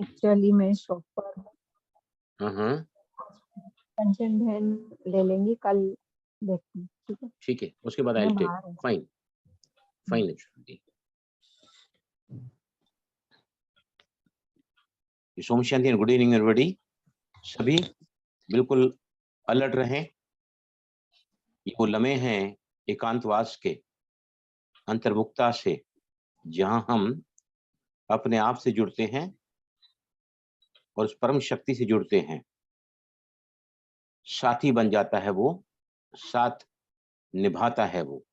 Actually मैं shop पर हूँ। हाँ, कंचन बहन ले लेंगी, कल देखती हूँ, ठीक है? ठीक है, उसके बाद आई मैं विल टेक। बाहर हूँ। Fine, fine actually. सोम शांति एंड गुड इवनिंग एवरीबॉडी। सभी बिल्कुल अलर्ट रहें। ये वो लम्हे हैं एकांतवास के, अंतर्मुखता से, जहां हम अपने आप से जुड़ते हैं और उस परम शक्ति से जुड़ते हैं। साथी बन जाता है वो, साथ निभाता है वो।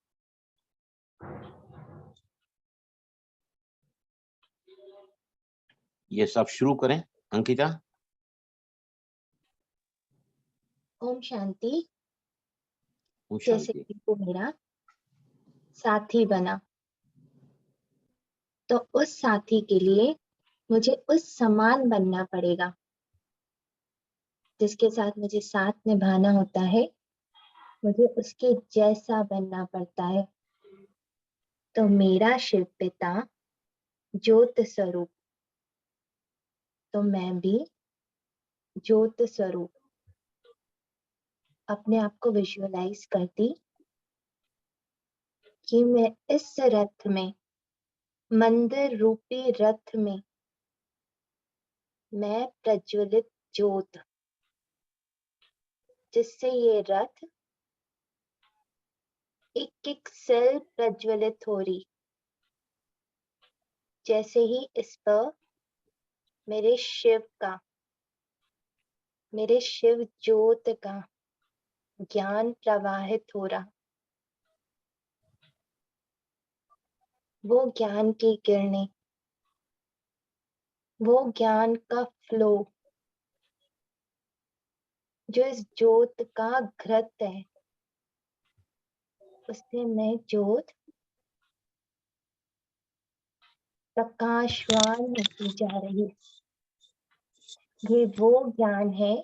ये सब शुरू करें। अंकिता। ओम शांति। ओम जैसे शांति। कि वो मेरा साथी बना, तो उस साथी के लिए मुझे उस समान बनना पड़ेगा जिसके साथ मुझे साथ निभाना होता है। मुझे उसके जैसा बनना पड़ता है। तो मेरा शिव पिता ज्योत स्वरूप, तो मैं भी ज्योत स्वरूप अपने आप को विजुअलाइज करती कि मैं इस रथ में, मंदिर रूपी रथ में, मैं प्रज्वलित ज्योत, जिससे ये रथ एक एक सेल प्रज्वलित हो रही। जैसे ही इस पर मेरे शिव का, मेरे शिव ज्योत का ज्ञान प्रवाहित हो रहा, वो ज्ञान की किरणें, वो ज्ञान का फ्लो जो इस ज्योत का घृत है, उससे मैं ज्योत प्रकाशवान होती जा रही। ये वो ज्ञान है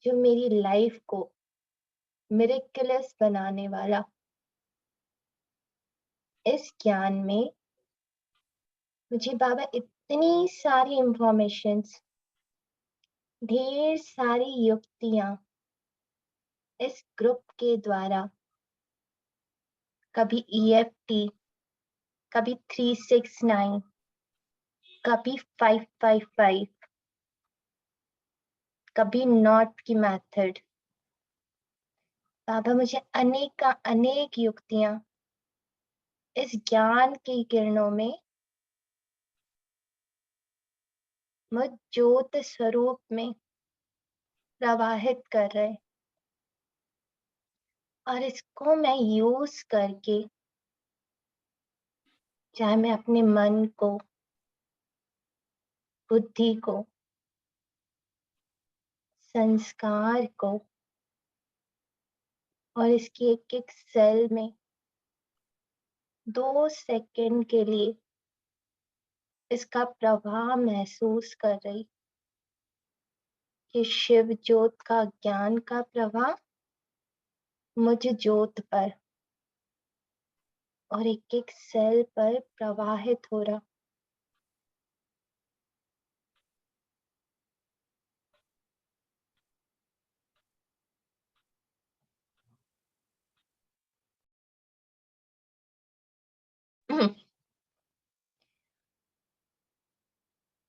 जो मेरी लाइफ को मिरेकलस बनाने वाला। इस ज्ञान में मुझे बाबा इतनी सारी इंफॉर्मेशंस, ढेर सारी युक्तियां इस ग्रुप के द्वारा, कभी EFT, कभी 369, कभी 555, कभी नॉट की मेथड, बाबा मुझे अनेक युक्तियां इस ज्ञान की किरणों में मुझ ज्योत स्वरूप में प्रवाहित कर रहे, और इसको मैं यूज करके, चाहे मैं अपने मन को, बुद्धि को, संस्कार को और इसकी एक एक सेल में 2 सेकंड के लिए इसका प्रभाव महसूस कर रही, कि शिव ज्योत का ज्ञान का प्रभाव मुझ ज्योत पर और एक एक सेल पर प्रवाहित हो रहा।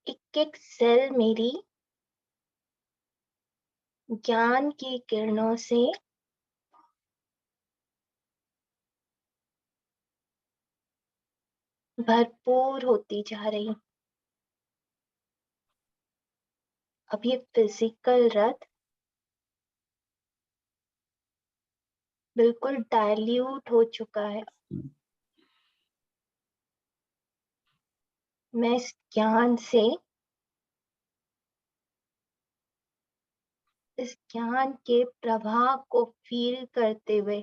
एक एक सेल मेरी ज्ञान की किरणों से भरपूर होती जा रही। अब ये फिजिकल रथ बिल्कुल डाइल्यूट हो चुका है। मैं इस ज्ञान से, इस ज्ञान के प्रभाव को फील करते हुए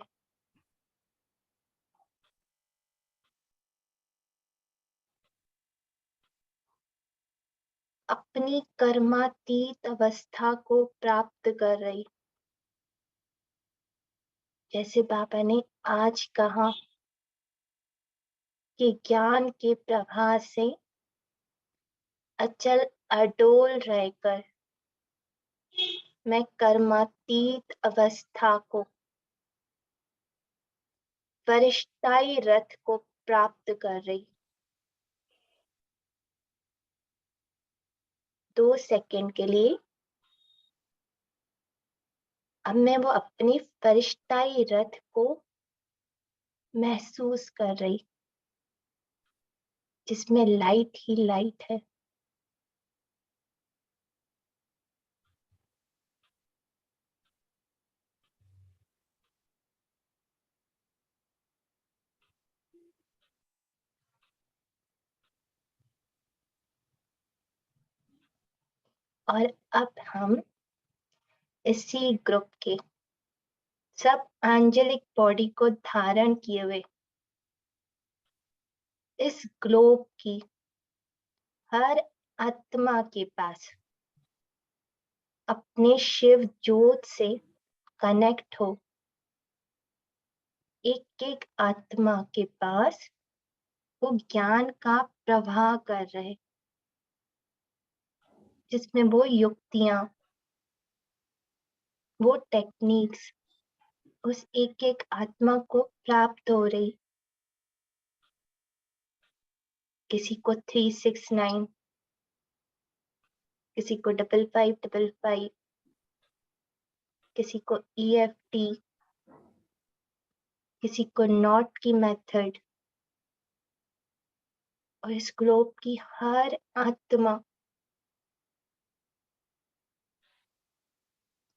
अपनी कर्मातीत अवस्था को प्राप्त कर रही। जैसे बाबा ने आज कहा कि ज्ञान के प्रभाव से अचल अडोल रहकर मैं कर्मातीत अवस्था को, फरिश्ताई रथ को प्राप्त कर रही। 2 सेकंड के लिए अब मैं वो अपनी फरिश्ताई रथ को महसूस कर रही, जिसमें लाइट ही लाइट है। और अब हम इसी ग्रुप के सब एंजेलिक बॉडी को धारण किए हुए इस ग्लोब की हर आत्मा के पास अपने शिव ज्योत से कनेक्ट हो। एक एक आत्मा के पास वो ज्ञान का प्रवाह कर रहे, जिसमें वो युक्तियां, वो टेक्निक्स उस एक एक आत्मा को प्राप्त हो रही। किसी को 369, किसी को 5555, किसी को EFT, किसी को नॉट की मेथड। और इस ग्लोब की हर आत्मा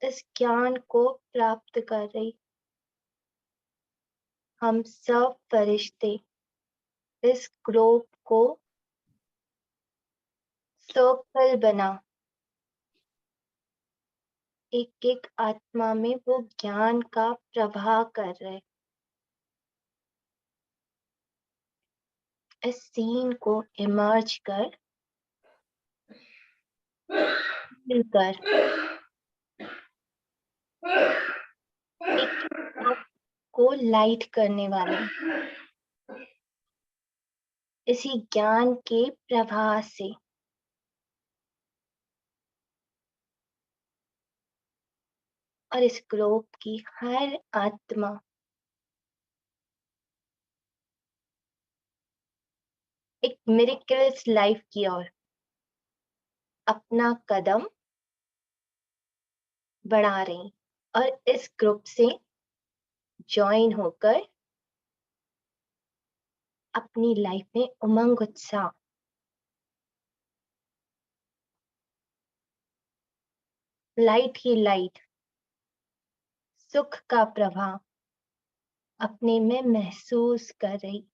इस ज्ञान को प्राप्त कर रही। हम सब फरिश्ते इस ग्लोब को सर्कल बना एक एक आत्मा में वो ज्ञान का प्रवाह कर रहे। इस सीन को इमर्ज कर मिलकर एक को लाइट करने वाले इसी ज्ञान के प्रवाह से और इस ग्लोब की हर आत्मा एक मिरेकल्स लाइफ की ओर अपना कदम बढ़ा रही और इस ग्रुप से ज्वाइन होकर अपनी लाइफ में उमंग उत्साह, लाइट ही लाइट, सुख का प्रवाह अपने में महसूस कर रही।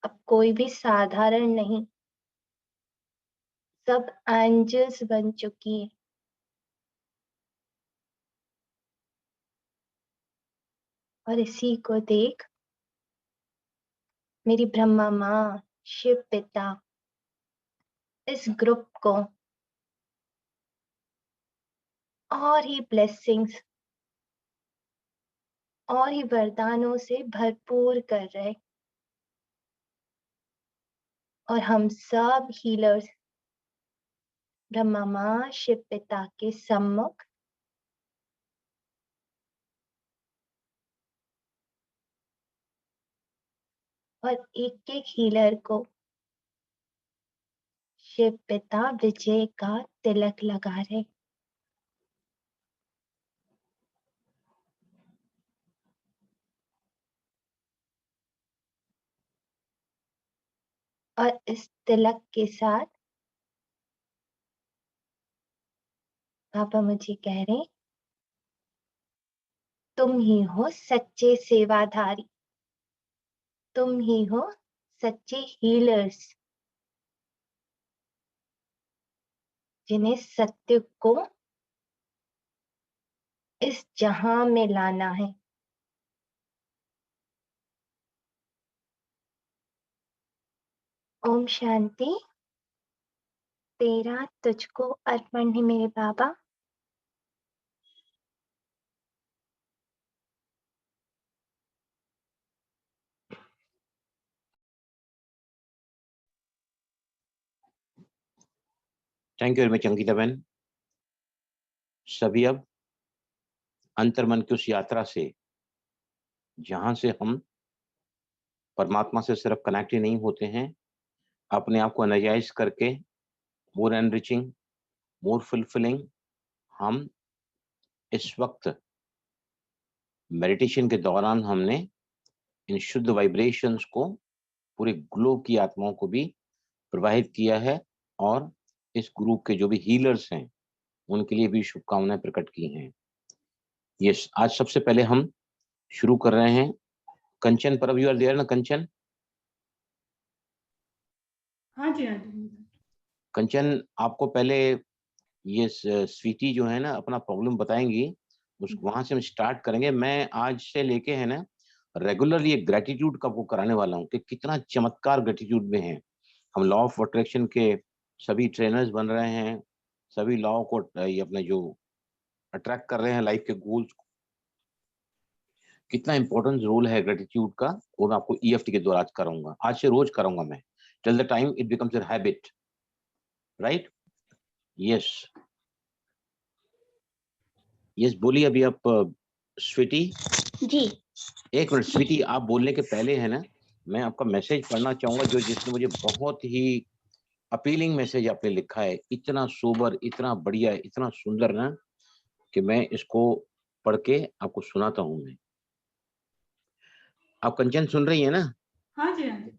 अब कोई भी साधारण नहीं, सब एंजल्स बन चुकी है। और इसी को देख मेरी ब्रह्मा माँ, शिव पिता इस ग्रुप को और ही ब्लेसिंग्स और ही वरदानों से भरपूर कर रहे। और हम सब हीलर्स ब्रह्मा माँ, शिव पिता के सम्मुख और एक एक हीलर को शिव पिता विजय का तिलक लगा रहे। और इस तिलक के साथ पापा मुझे कह रहे, तुम ही हो सच्चे सेवाधारी, तुम ही हो सच्चे हीलर्स, जिन्हें सत्य को इस जहां में लाना है। ओम शांति। तेरा तुझको अर्पण है मेरे बाबा। Thank you very much Ankita बहन। सभी अब अंतर्मन की उस यात्रा से, जहां से हम परमात्मा से सिर्फ कनेक्ट ही नहीं होते हैं, अपने आप को एनर्जाइज करके मोर एनरिचिंग, मोर फुलफिलिंग, हम इस वक्त मेडिटेशन के दौरान हमने इन शुद्ध वाइब्रेशंस को पूरे ग्लोब की आत्माओं को भी प्रवाहित किया है, और इस ग्रुप के जो भी हीलर्स हैं उनके लिए भी शुभकामनाएं प्रकट की हैं। यस, आज सबसे पहले हम शुरू कर रहे हैं। कंचन परब, यू आर देयर ना कंचन? हाँ जी, हाँ जी। कंचन, आपको पहले ये स्वीटी जो है ना अपना प्रॉब्लम बताएंगी, उस वहां से हम स्टार्ट करेंगे। मैं आज से लेके है ना रेगुलरली ये ग्रेटिट्यूड का वो कराने वाला हूँ कि कितना चमत्कार ग्रेटिट्यूड में है। हम लॉ ऑफ अट्रैक्शन के सभी ट्रेनर्स बन रहे हैं, सभी लॉ को ये अपने जो अट्रैक्ट कर रहे हैं लाइफ के गोल्स को। कितना इंपॉर्टेंट रोल है ग्रेटिट्यूड का, वो मैं आपको ईएफटी के द्वारा आज कराऊंगा। आज से रोज कराऊंगा मैं, till the time it becomes a habit, right? Yes yes, बोलिए अभी आप स्वीटी। जी। एक मिनट स्वीटी, आप बोलने के पहले है ना मैं आपका मैसेज पढ़ना चाहूंगा, जो जिसने मुझे बहुत ही अपीलिंग मैसेज आपने लिखा है, इतना सोबर, इतना बढ़िया, इतना सुंदर ना, कि मैं इसको पढ़ के आपको सुनाता हूं। मैं, आप कंचन सुन रही है ना? हाँ जी, हाँ जी।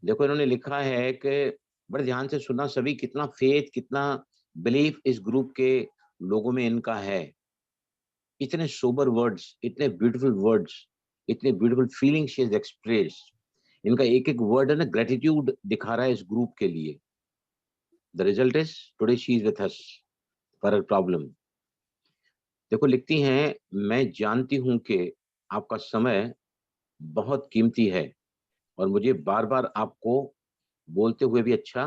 देखो इन्होंने लिखा है कि बड़े ध्यान से सुनना सभी, कितना फेथ, कितना बिलीफ इस ग्रुप के लोगों में इनका है। इतने सोबर वर्ड्स, इतने ब्यूटीफुल वर्ड्स, इतने beautiful feeling she has expressed. इनका एक एक वर्ड है ना ग्रेटिट्यूड दिखा रहा है इस ग्रुप के लिए। The result is today she is with us for a problem. देखो लिखती हैं, मैं जानती हूं कि आपका समय बहुत कीमती है और मुझे बार बार आपको बोलते हुए भी अच्छा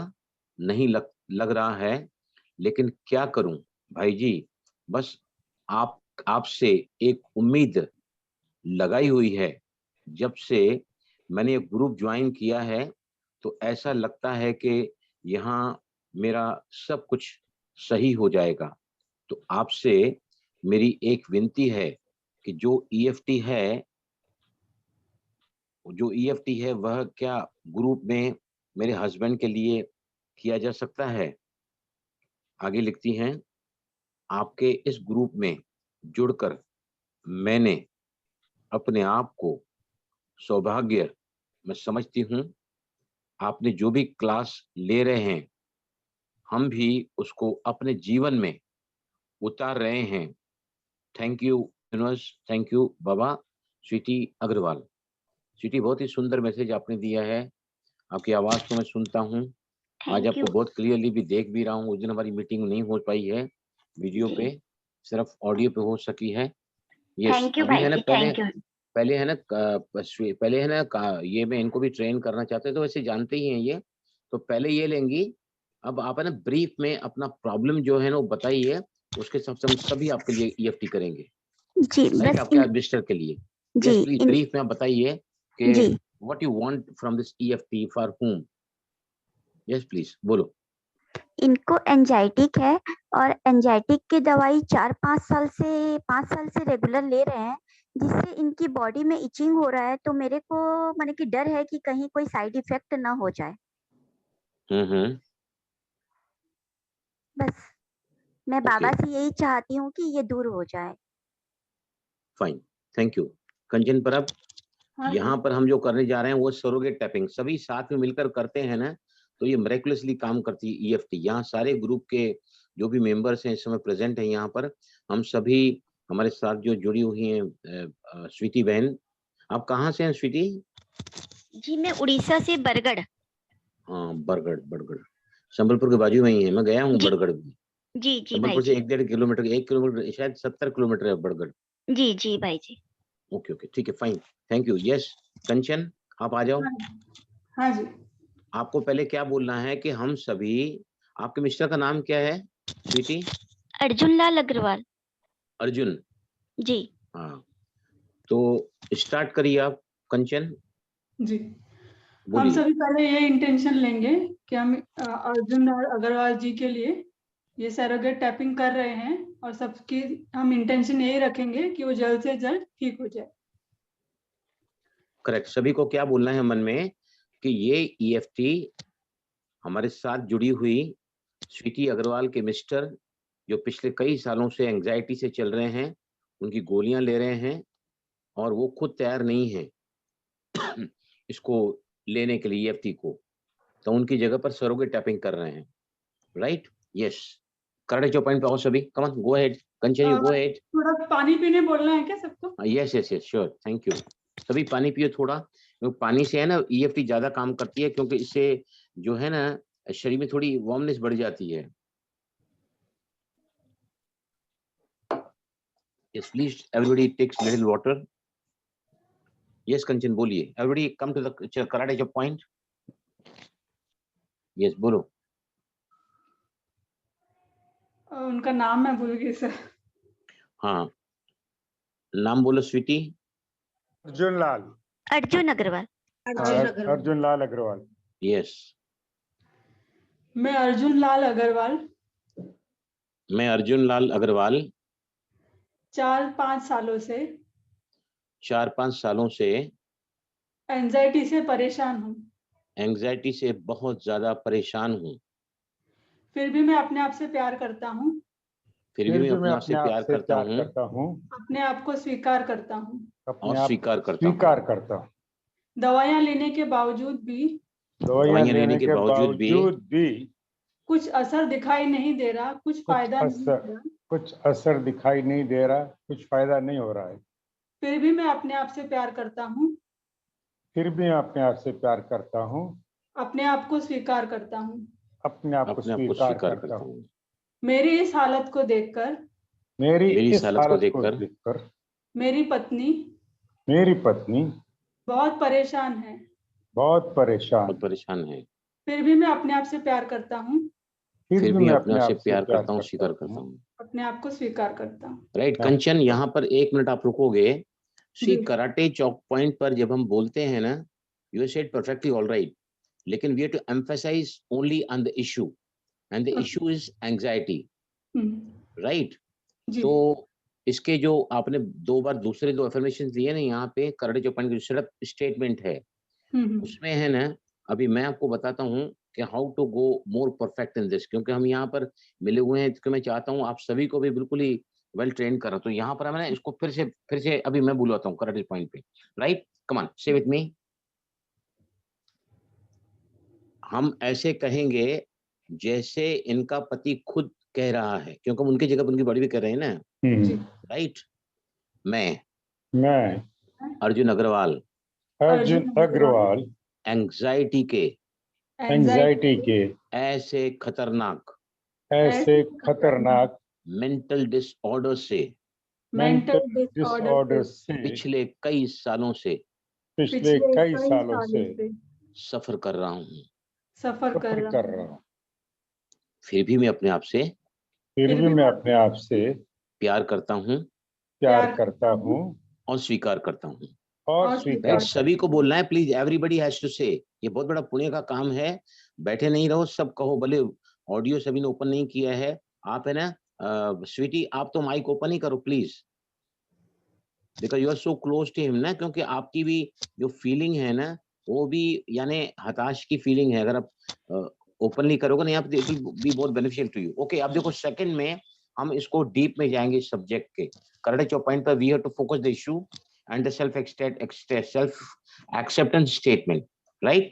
नहीं लग रहा है, लेकिन क्या करूं भाई जी, बस आपसे एक उम्मीद लगाई हुई है। जब से मैंने एक ग्रुप ज्वाइन किया है तो ऐसा लगता है कि यहाँ मेरा सब कुछ सही हो जाएगा। तो आपसे मेरी एक विनती है कि जो ईएफटी है वह क्या ग्रुप में मेरे हस्बैंड के लिए किया जा सकता है? आगे लिखती हैं, आपके इस ग्रुप में जुड़कर मैंने अपने आप को सौभाग्य मैं समझती हूँ। आपने जो भी क्लास ले रहे हैं हम भी उसको अपने जीवन में उतार रहे हैं। Thank you universe, thank you बाबा। स्वीटी अग्रवाल। स्वीटी, बहुत ही सुंदर मैसेज आपने दिया है। आपकी आवाज तो मैं सुनता हूँ, आज थैंक यू। आपको बहुत क्लियरली भी देख भी रहा हूँ। उस दिन हमारी मीटिंग नहीं हो पाई है वीडियो पे, सिर्फ ऑडियो पे हो सकी है। यस, थैंक यू अभी भाई है ना जी, पहले थैंक यू। पहले है ना पहले है ना ये मैं इनको भी ट्रेन करना चाहते हैं, तो वैसे जानते ही हैं ये, तो पहले ये लेंगी। अब आप है ना ब्रीफ में अपना प्रॉब्लम जो है ना वो बताइए, उसके हिसाब से हम सभी आपके लिए ईएफटी करेंगे, जी लाइक बस आपके मिस्टर के लिए। जी यस प्लीज, ब्रीफ में आप बताइए कि जी what you want from this EFT for whom। Yes please बोलो। इनको एंजाइटी है और एंजाइटी की दवाई 5 साल से रेगुलर ले रहे हैं, जिससे इनकी बॉडी में इचिंग हो रहा है। तो मेरे को माने कि डर है कि कहीं कोई साइड इफेक्ट ना हो जाए। बस मैं बाबा से यही चाहती हूँ कि ये दूर हो जाए। Fine, thank you. कंचन पर अब हाँ यहाँ जी। पर हम जो करने जा रहे हैं वो सरोगेट टैपिंग, सभी साथ में मिलकर करते हैं ना, तो ये मिरेकुलसली काम करती है ईएफटी। यहाँ सारे ग्रुप के जो भी मेंबर्स हैं इस समय प्रेजेंट हैं यहाँ पर, हम सभी हमारे साथ जो जुड़ी हुई हैं। स्वीटी बहन, आप कहाँ से हैं स्वीटी? जी मैं उड़ीसा से बरगढ़। हाँ, बरगढ़ संबलपुर के बाजू में ही है, मैं गया हूँ जी बरगढ़ भी। जी जी भाई संबलपुर से जी। 1.5 किलोमीटर, 1 किलोमीटर शायद 70 किलोमीटर है बरगढ़। जी जी भाई जी। ओके ओके, ठीक है, फाइन, थैंक यू। यस कंचन, आप आ जाओ। हाँ जी। आपको पहले क्या बोलना है कि हम सभी, आपके मिस्टर का नाम क्या है स्वीटी? अर्जुन लाल अग्रवाल। अर्जुन। जी। हाँ, तो स्टार्ट करिए आप कंचन, जी, हम बोलिए। सभी पहले ये इंटेंशन लेंगे कि हम अर्जुन अग्रवाल जी के लिए ये सरोगेट टैपिंग कर रहे हैं और सबकी हम इंटेंशन यही रखेंगे कि वो जल्द से जल्द ठीक हो जाए। करेक्ट। सभी को क्या बोलना है मन में कि ये EFT हमारे साथ जुड़ी हुई स्वीटी अग्रवाल के मिस्टर, जो पिछले कई सालों से एंजाइटी से चल रहे हैं, उनकी गोलियां ले रहे हैं और वो खुद तैयार नहीं है इसको लेने के लिए EFT को, तो उनकी जगह पर सरोगेट टैपिंग कर रहे हैं। राइट? यस। करेक्ट जो पॉइंट पे आओ सभी। Come on, go ahead, continue, go ahead. थोड़ा पानी पीने बोलना है क्या सबको? Yes yes yes, sure, thank you. सभी पानी पियो थोड़ा, क्योंकि पानी से है ना EFT ज्यादा काम करती है, क्योंकि इससे जो है ना शरीर में थोड़ी वार्मनेस बढ़ जाती है। Yes, please, everybody takes little water. Yes, Kanchan, बोलिए। Everybody come to the karate chop point. Yes, बोलो। उनका नाम मैं भूल गई सर। हाँ, नाम बोलो स्वीटी। अर्जुन लाल। अर्जुन अग्रवाल। अर्जुन लाल अग्रवाल। यस। मैं अर्जुन लाल अग्रवाल मैं अर्जुन लाल अग्रवाल 4-5 सालों से 4-5 सालों से एंजाइटी से परेशान हूँ। एंजाइटी से बहुत ज्यादा परेशान हूँ। फिर भी मैं अपने आप से प्यार करता हूँ। फिर भी मैं अपने आप से प्यार करता हूँ अपने आप को स्वीकार करता हूँ और स्वीकार करता हूँ। दवाइयाँ लेने के बावजूद भी कुछ असर दिखाई नहीं दे रहा, कुछ फायदा नहीं हो रहा। कुछ असर दिखाई नहीं दे रहा, कुछ फायदा नहीं हो रहा है। फिर भी मैं अपने आप से प्यार करता हूँ। फिर भी अपने आप से प्यार करता हूँ। अपने आप को स्वीकार करता हूँ। अपने आप को स्वीकार करता हूँ। मेरी इस हालत को देखकर मेरी इस हालत को देखकर मेरी पत्नी बहुत परेशान है। है। फिर भी मैं अपने आप से प्यार करता हूँ। फिर भी अपने आप से प्यार करता हूँ, स्वीकार करता हूँ। अपने आप को स्वीकार करता हूँ। राइट कंचन, यहाँ पर 1 मिनट आप रुकोगे। सी कराटे चौक पॉइंट पर जब हम बोलते हैं ना, you said perfectly all right, लेकिन we have to emphasise only on the issue, and the issue is anxiety. Right? तो इसके जो आपने 2 बार दूसरे 2 अफर्मेशन दिए ना यहाँ पे karate chop point setup statement है, उसमें है ना, अभी मैं आपको बताता हूँ कि how to go more perfect in this, क्योंकि हम यहाँ पर मिले हुए हैं, तो मैं चाहता हूँ आप सभी को भी बिल्कुल ही वेल ट्रेन करा। तो यहाँ पर मैंने इसको फिर से अभी मैं बुलाता हूँ कराटे पॉइंट पे। राइट, कम ऑन, से विथ मी। हम ऐसे कहेंगे जैसे इनका पति खुद कह रहा है, क्योंकि हम उनकी जगह पर उनकी बॉडी भी कर रहे हैं ना। राइट? मैं अर्जुन अग्रवाल एंजाइटी के ऐसे खतरनाक मेंटल डिसऑर्डर से पिछले कई सालों से सफर कर रहा हूँ। फिर भी मैं अपने आप से प्यार करता हूँ और स्वीकार करता हूँ। राइट, सभी को बोलना है प्लीज, एवरीबडी हैज टू से। ये बहुत बड़ा पुण्य का काम है, बैठे नहीं रहो, सब कहो। भले ऑडियो सभी ने ओपन नहीं किया है, आप है ना स्वीटी, आप तो माइक ओपन ही करो please, because you are so close to him ना, क्योंकि आपकी भी जो फीलिंग है ना, वो भी यानी हताश की फीलिंग है। अगर आप ओपनली करोगे ना, यहाँ पे it will be more beneficial to you. Okay, अब देखो सेकंड में हम इसको डीप में जाएंगे इस सब्जेक्ट के। कराटे चौक पॉइंट पर we have to focus the issue and the self acceptance statement, right?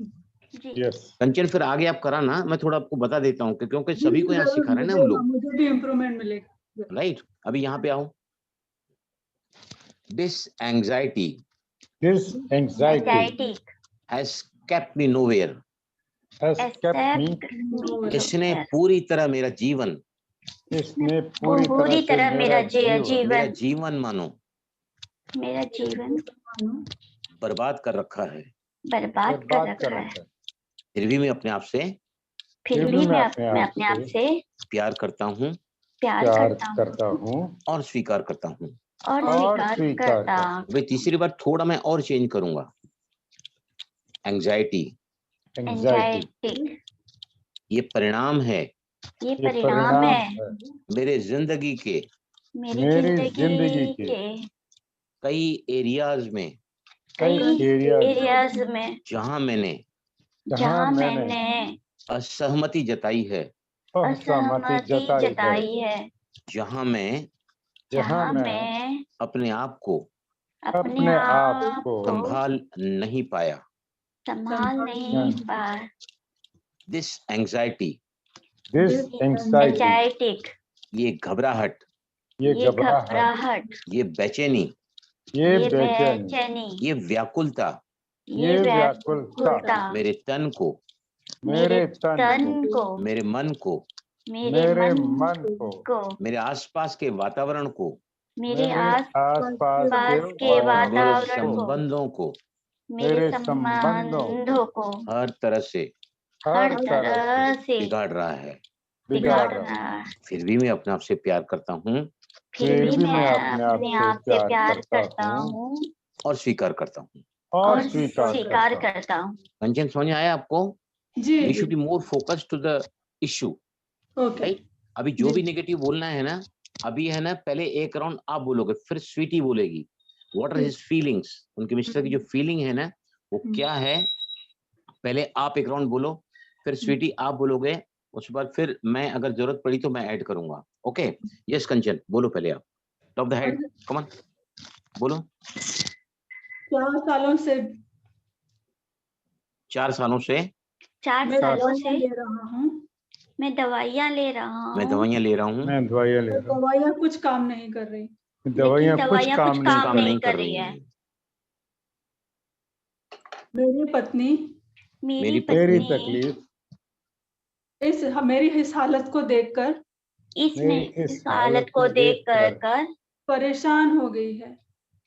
Yes. Kanchan, फिर आगे आप करा ना, मैं थोड़ा आपको बता देता हूँ, क्योंकि सभी को यहाँ सिखा रहे हैं ना हम लोग। मुझे भी इम्प्रूवमेंट मिलेगा। राइट, अभी यहाँ पे आओ। This anxiety has kept me nowhere. इसने पूरी तरह मेरा जीवन मानो मेरा जीवन बर्बाद कर रखा है। फिर भी मैं अपने आप से प्यार करता हूँ और स्वीकार करता हूँ। भाई तीसरी बार थोड़ा मैं और चेंज करूंगा। एंजाइटी ये परिणाम है ये ये परिणाम है मेरे जिंदगी के मेरी मेरी जिंदगी जिंदगी के के कई एरियाज में कई एरियाज में जहां मैंने जहाँ मैंने असहमति जताई है, असहमति जताई है, जहां मैं जहाँ मैं अपने आप को अपने आप को संभाल नहीं पाया। संभाल नहीं पा दिस एंजाइटी, एंजाइटिक, ये घबराहट, ये घबराहट, ये बेचैनी, ये बेचैनी, ये व्याकुलता ये व्याकुलता मेरे तन को, मेरे तन को, मेरे मन को, मेरे मन को, मेरे आसपास के वातावरण को, मेरे आसपास के मेरे वातावरण को, संबंधों को मेरे संबंधों को हर तरह से हर तरह से बिगाड़ रहा है। बिगाड़ रहा है। फिर भी मैं अपने आप से प्यार करता हूँ फिर भी मैं अपने आप से प्यार करता हूँ और स्वीकार करता हूँ। और स्वीकार करता हूँ। कंचन, समझ आया आपको? जी वी जी should be more focused to the issue, okay right? अभी जो जी। भी नेगेटिव बोलना है ना, अभी है ना, पहले एक राउंड आप बोलोगे, फिर स्वीटी बोलेगी। व्हाट आर हिज फीलिंग्स, उनके मिस्टर की जो फीलिंग है ना, वो क्या है, पहले आप एक राउंड बोलो, फिर स्वीटी आप बोलोगे, उसके बाद फिर मैं अगर जरूरत पड़ी तो मैं ऐड करूंगा। ओके, यस कंचन, बोलो पहले आप, top the head, come on, बोलो। 4 सालों से 4 सालों से 4 मैं सालों दवाइयाँ से ले रहा हूँ। मैं दवाइयाँ ले रहा मैं हूँ, दवाइयाँ ले रहा हूँ, मैं दवाइयाँ ले रहा हूँ। दवाइयाँ कुछ काम नहीं कर रही। दवाइयाँ कुछ दवाइयाँ काम कुछ नहीं काम कर नहीं कर रही है। मेरी पत्नी मेरी मेरी पत्नी तकलीफ मेरी इस हालत को देखकर इस हालत को देख कर परेशान हो गई है।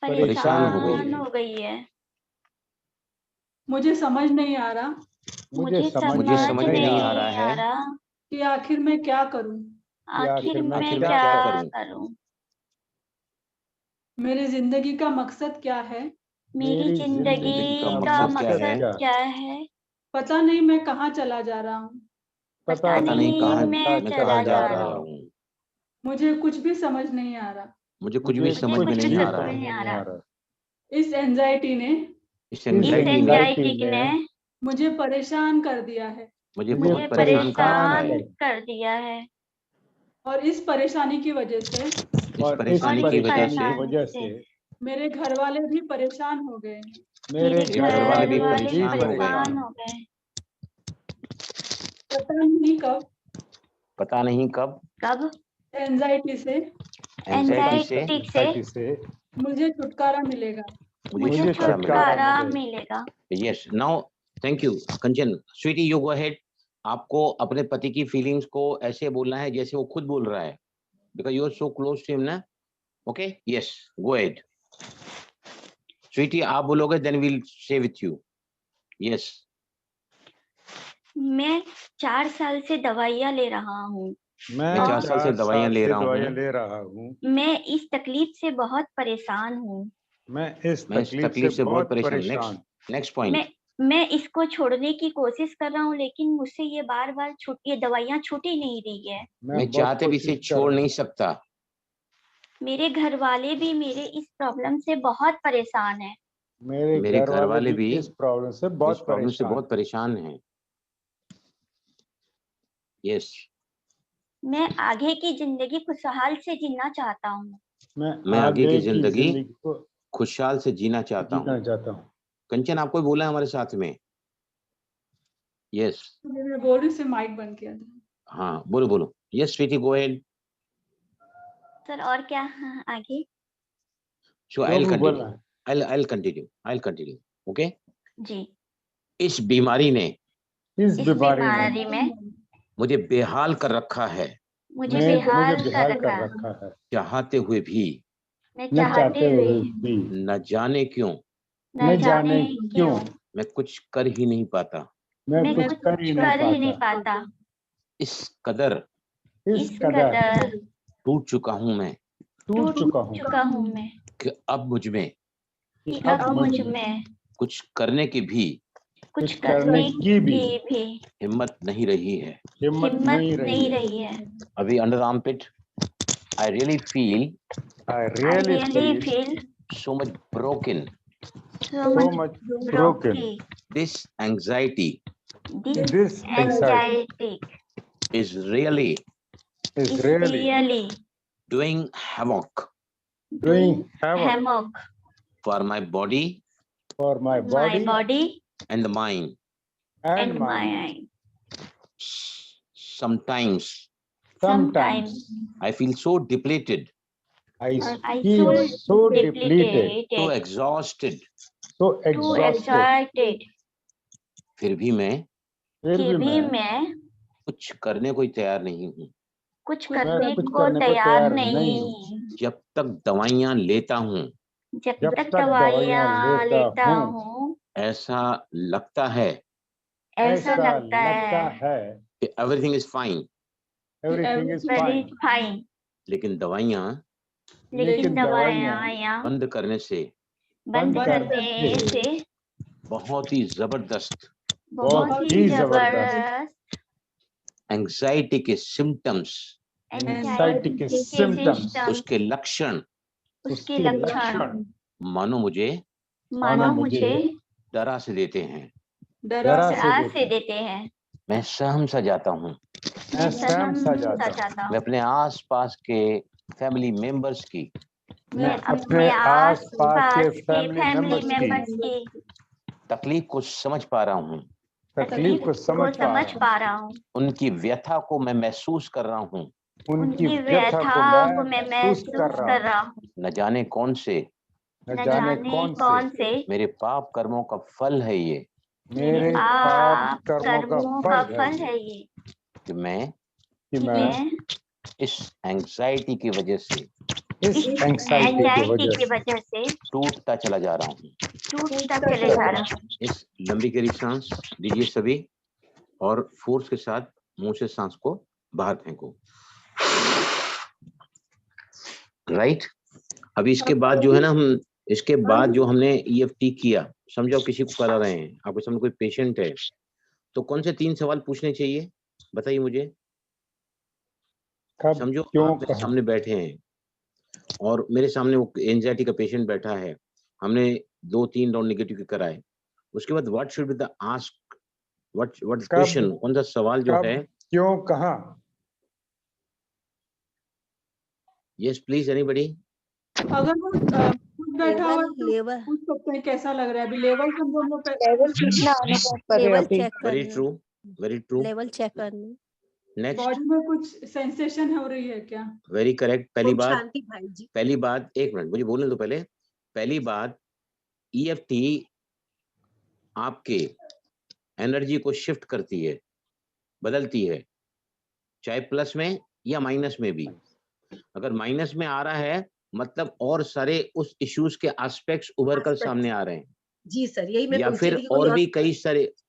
परेशान हो गई है। मुझे समझ नहीं आ रहा मुझे समझ में नहीं आ रहा है कि आखिर मैं क्या करूं। आखिर मैं मैं क्या क्या करूं? करूं? मेरी जिंदगी का मकसद क्या है, मेरी जिंदगी का मकसद क्या है? पता नहीं मैं कहाँ चला जा रहा हूँ। पता नहीं कहाँ मैं चला जा रहा हूँ। मुझे कुछ भी समझ नहीं आ रहा। मुझे कुछ भी समझ में नहीं आ रहा है। इस एंजाइटी ने इस एंजाइटी ने मुझे परेशान कर दिया है मुझे बहुत परेशान कर कर दिया है। और इस परेशानी की वजह से इस परेशानी की वजह से मेरे घर वाले भी परेशान हो गए। मेरे घर वाले भी परेशान परेशान हो गए। पता नहीं कब कब एंजाइटी से मुझे छुटकारा मिलेगा। मुझे छुटकारा मिलेगा। Yes, now thank you Kanchan. Sweety, you go ahead. आपको अपने पति की फीलिंग्स को ऐसे बोलना है जैसे वो खुद बोल रहा है, because you are so close to him ना। Okay, yes, go ahead. Sweety, आप बोलोगे, then we'll say with you. Yes. मैं 4 साल से दवाइयाँ ले रहा हूँ। मैं 4 साल से दवाइयाँ ले रहा हूँ। मैं इस तकलीफ से बहुत परेशान हूँ। मैं इस तकलीफ से बहुत परेशान। Next point. मैं इसको छोड़ने की कोशिश कर रहा हूँ, लेकिन मुझसे ये बार-बार ये दवाइयाँ छूट ही नहीं रही है। मैं चाहते भी इसे छोड़ नहीं सकता। मेरे घर वाले भी मेरे इस प्रॉब्लम से बहुत परेशान हैं। मेरे घर वाले भी इस प्रॉब्लम से बहुत परेशान हैं। यस। मैं आगे की जिंदगी खुशहाल से जीना चाहता हूँ। मैं आगे की जिंदगी खुशहाल से जीना चाहता हूँ। कंचन, आपको बोला है हमारे साथ में? यस। मैं बोल रही से माइक बंद किया था। हाँ, बोलो बोलो। Yes Sweety, go ahead. Sir और क्या आगे? So I'll continue. Okay? जी। इस बीमारी ने में मुझे बेहाल कर रखा है। मुझे बेहाल कर रखा है। चाहते हुए भी न जाने क्यों मैं कुछ कर ही नहीं पाता। इस कदर टूट चुका हूँ मैं कि अब मुझ में कुछ करने की भी कुछ करने करने की भी की भी हिम्मत नहीं रही है। हिम्मत हिम्मत नहीं रही नहीं है। रही है। अभी under armpit, I really feel I I really really feel feel so much broken. so so much much broken. broken. This anxiety This This anxiety anxiety is really is is really really doing havoc doing doing havoc havoc for my body for my my body body and the mind. and and my mind. mind. Sometimes Sometimes I feel so depleted, I I feel feel so depleted, so exhausted. so too exhausted. excited फिर भी मैं फिर कि भी भी मैं मैं कुछ करने को तैयार नहीं हूँ। कुछ मैं करने कुछ को करने को तैयार तैयार नहीं नहीं हूँ। जब तक दवाइयाँ लेता हूँ, जब जब तक तक दवाइयाँ दवाइयाँ लेता लेता हूँ हूँ ऐसा लगता है ऐसा ऐसा लगता लगता है है कि everything is fine, everything is very fine. fine, लेकिन दवाइयाँ लेकिन लेकिन दवाइयाँ बंद करने से बंद बंद करने से बहुत ही जबरदस्त बहुत ही जबरदस्त एंजाइटी के सिम्टम्स, Anxiety के के symptoms, symptoms, उसके लक्षण उसके लक्षण मानो मानो मुझे डरा से देते हैं। डरा डरा से देते हैं। मैं सहम सा जाता हूँ। मैं सहम सा जाता जाता मैं हूँ। अपने आसपास के फैमिली मेंबर्स की मैं अपने आस-पास के फैमिली मेंबर्स की तकलीफ को समझ पा रहा हूँ, तकलीफ को समझ पा रहा हूँ। उनकी व्यथा को मैं महसूस कर रहा हूँ। उनकी व्यथा को को मैं महसूस कर रहा हूँ। न जाने कौन से न जाने कौन से से मेरे पाप कर्मों का फल है ये मेरे पाप कर्मों का फल है ये कि मैं कि मैं इस एंजाइटी की वजह से इस एंग्जाइटी की वजह से टूटता चला जा रहा हूँ। टूटता चले जा रहा हूँ। इस लंबी गहरी सांस लीजिए सभी और फोर्स के साथ मुंह से सांस को बाहर फेंको। राइट। अभी इसके बाद जो है ना, हम इसके बाद जो हमने EFT किया, समझो किसी को करा रहे हैं, आपके सामने कोई पेशेंट है, तो कौन से 3 सवाल पूछने चाहिए बताइए मुझे। समझो आप मेरे सामने बैठे हैं और मेरे सामने वो एंजाइटी का पेशेंट बैठा है, हमने 2-3 राउंड नेगेटिव कराए, उसके बाद what should be the ask, what question, कौन सा सवाल जो है, क्यों कहा। Yes please anybody. अगर वो खुद बैठा हुआ है तो पूछ सकते हैं कैसा लग रहा है। अभी लेवल हम दोनों पे लेवल कितना अनुभव कर रहे हो अभी? Very true, very true. Level check करनी। नेक्स्ट, बॉडी में कुछ सेंसेशन हो रही है क्या? Very correct. पहली बात, शांति भाई जी। पहली बात, एक मिनट मुझे बोलने दो पहले। पहली बात, EFT आपके एनर्जी को शिफ्ट करती है, बदलती है, चाहे प्लस में या माइनस में भी। अगर माइनस में आ रहा है मतलब और सारे उस इश्यूज के एस्पेक्ट्स उभर कर सामने आ रहे हैं जी सर, यही मैं या पूछ फिर रही थी कि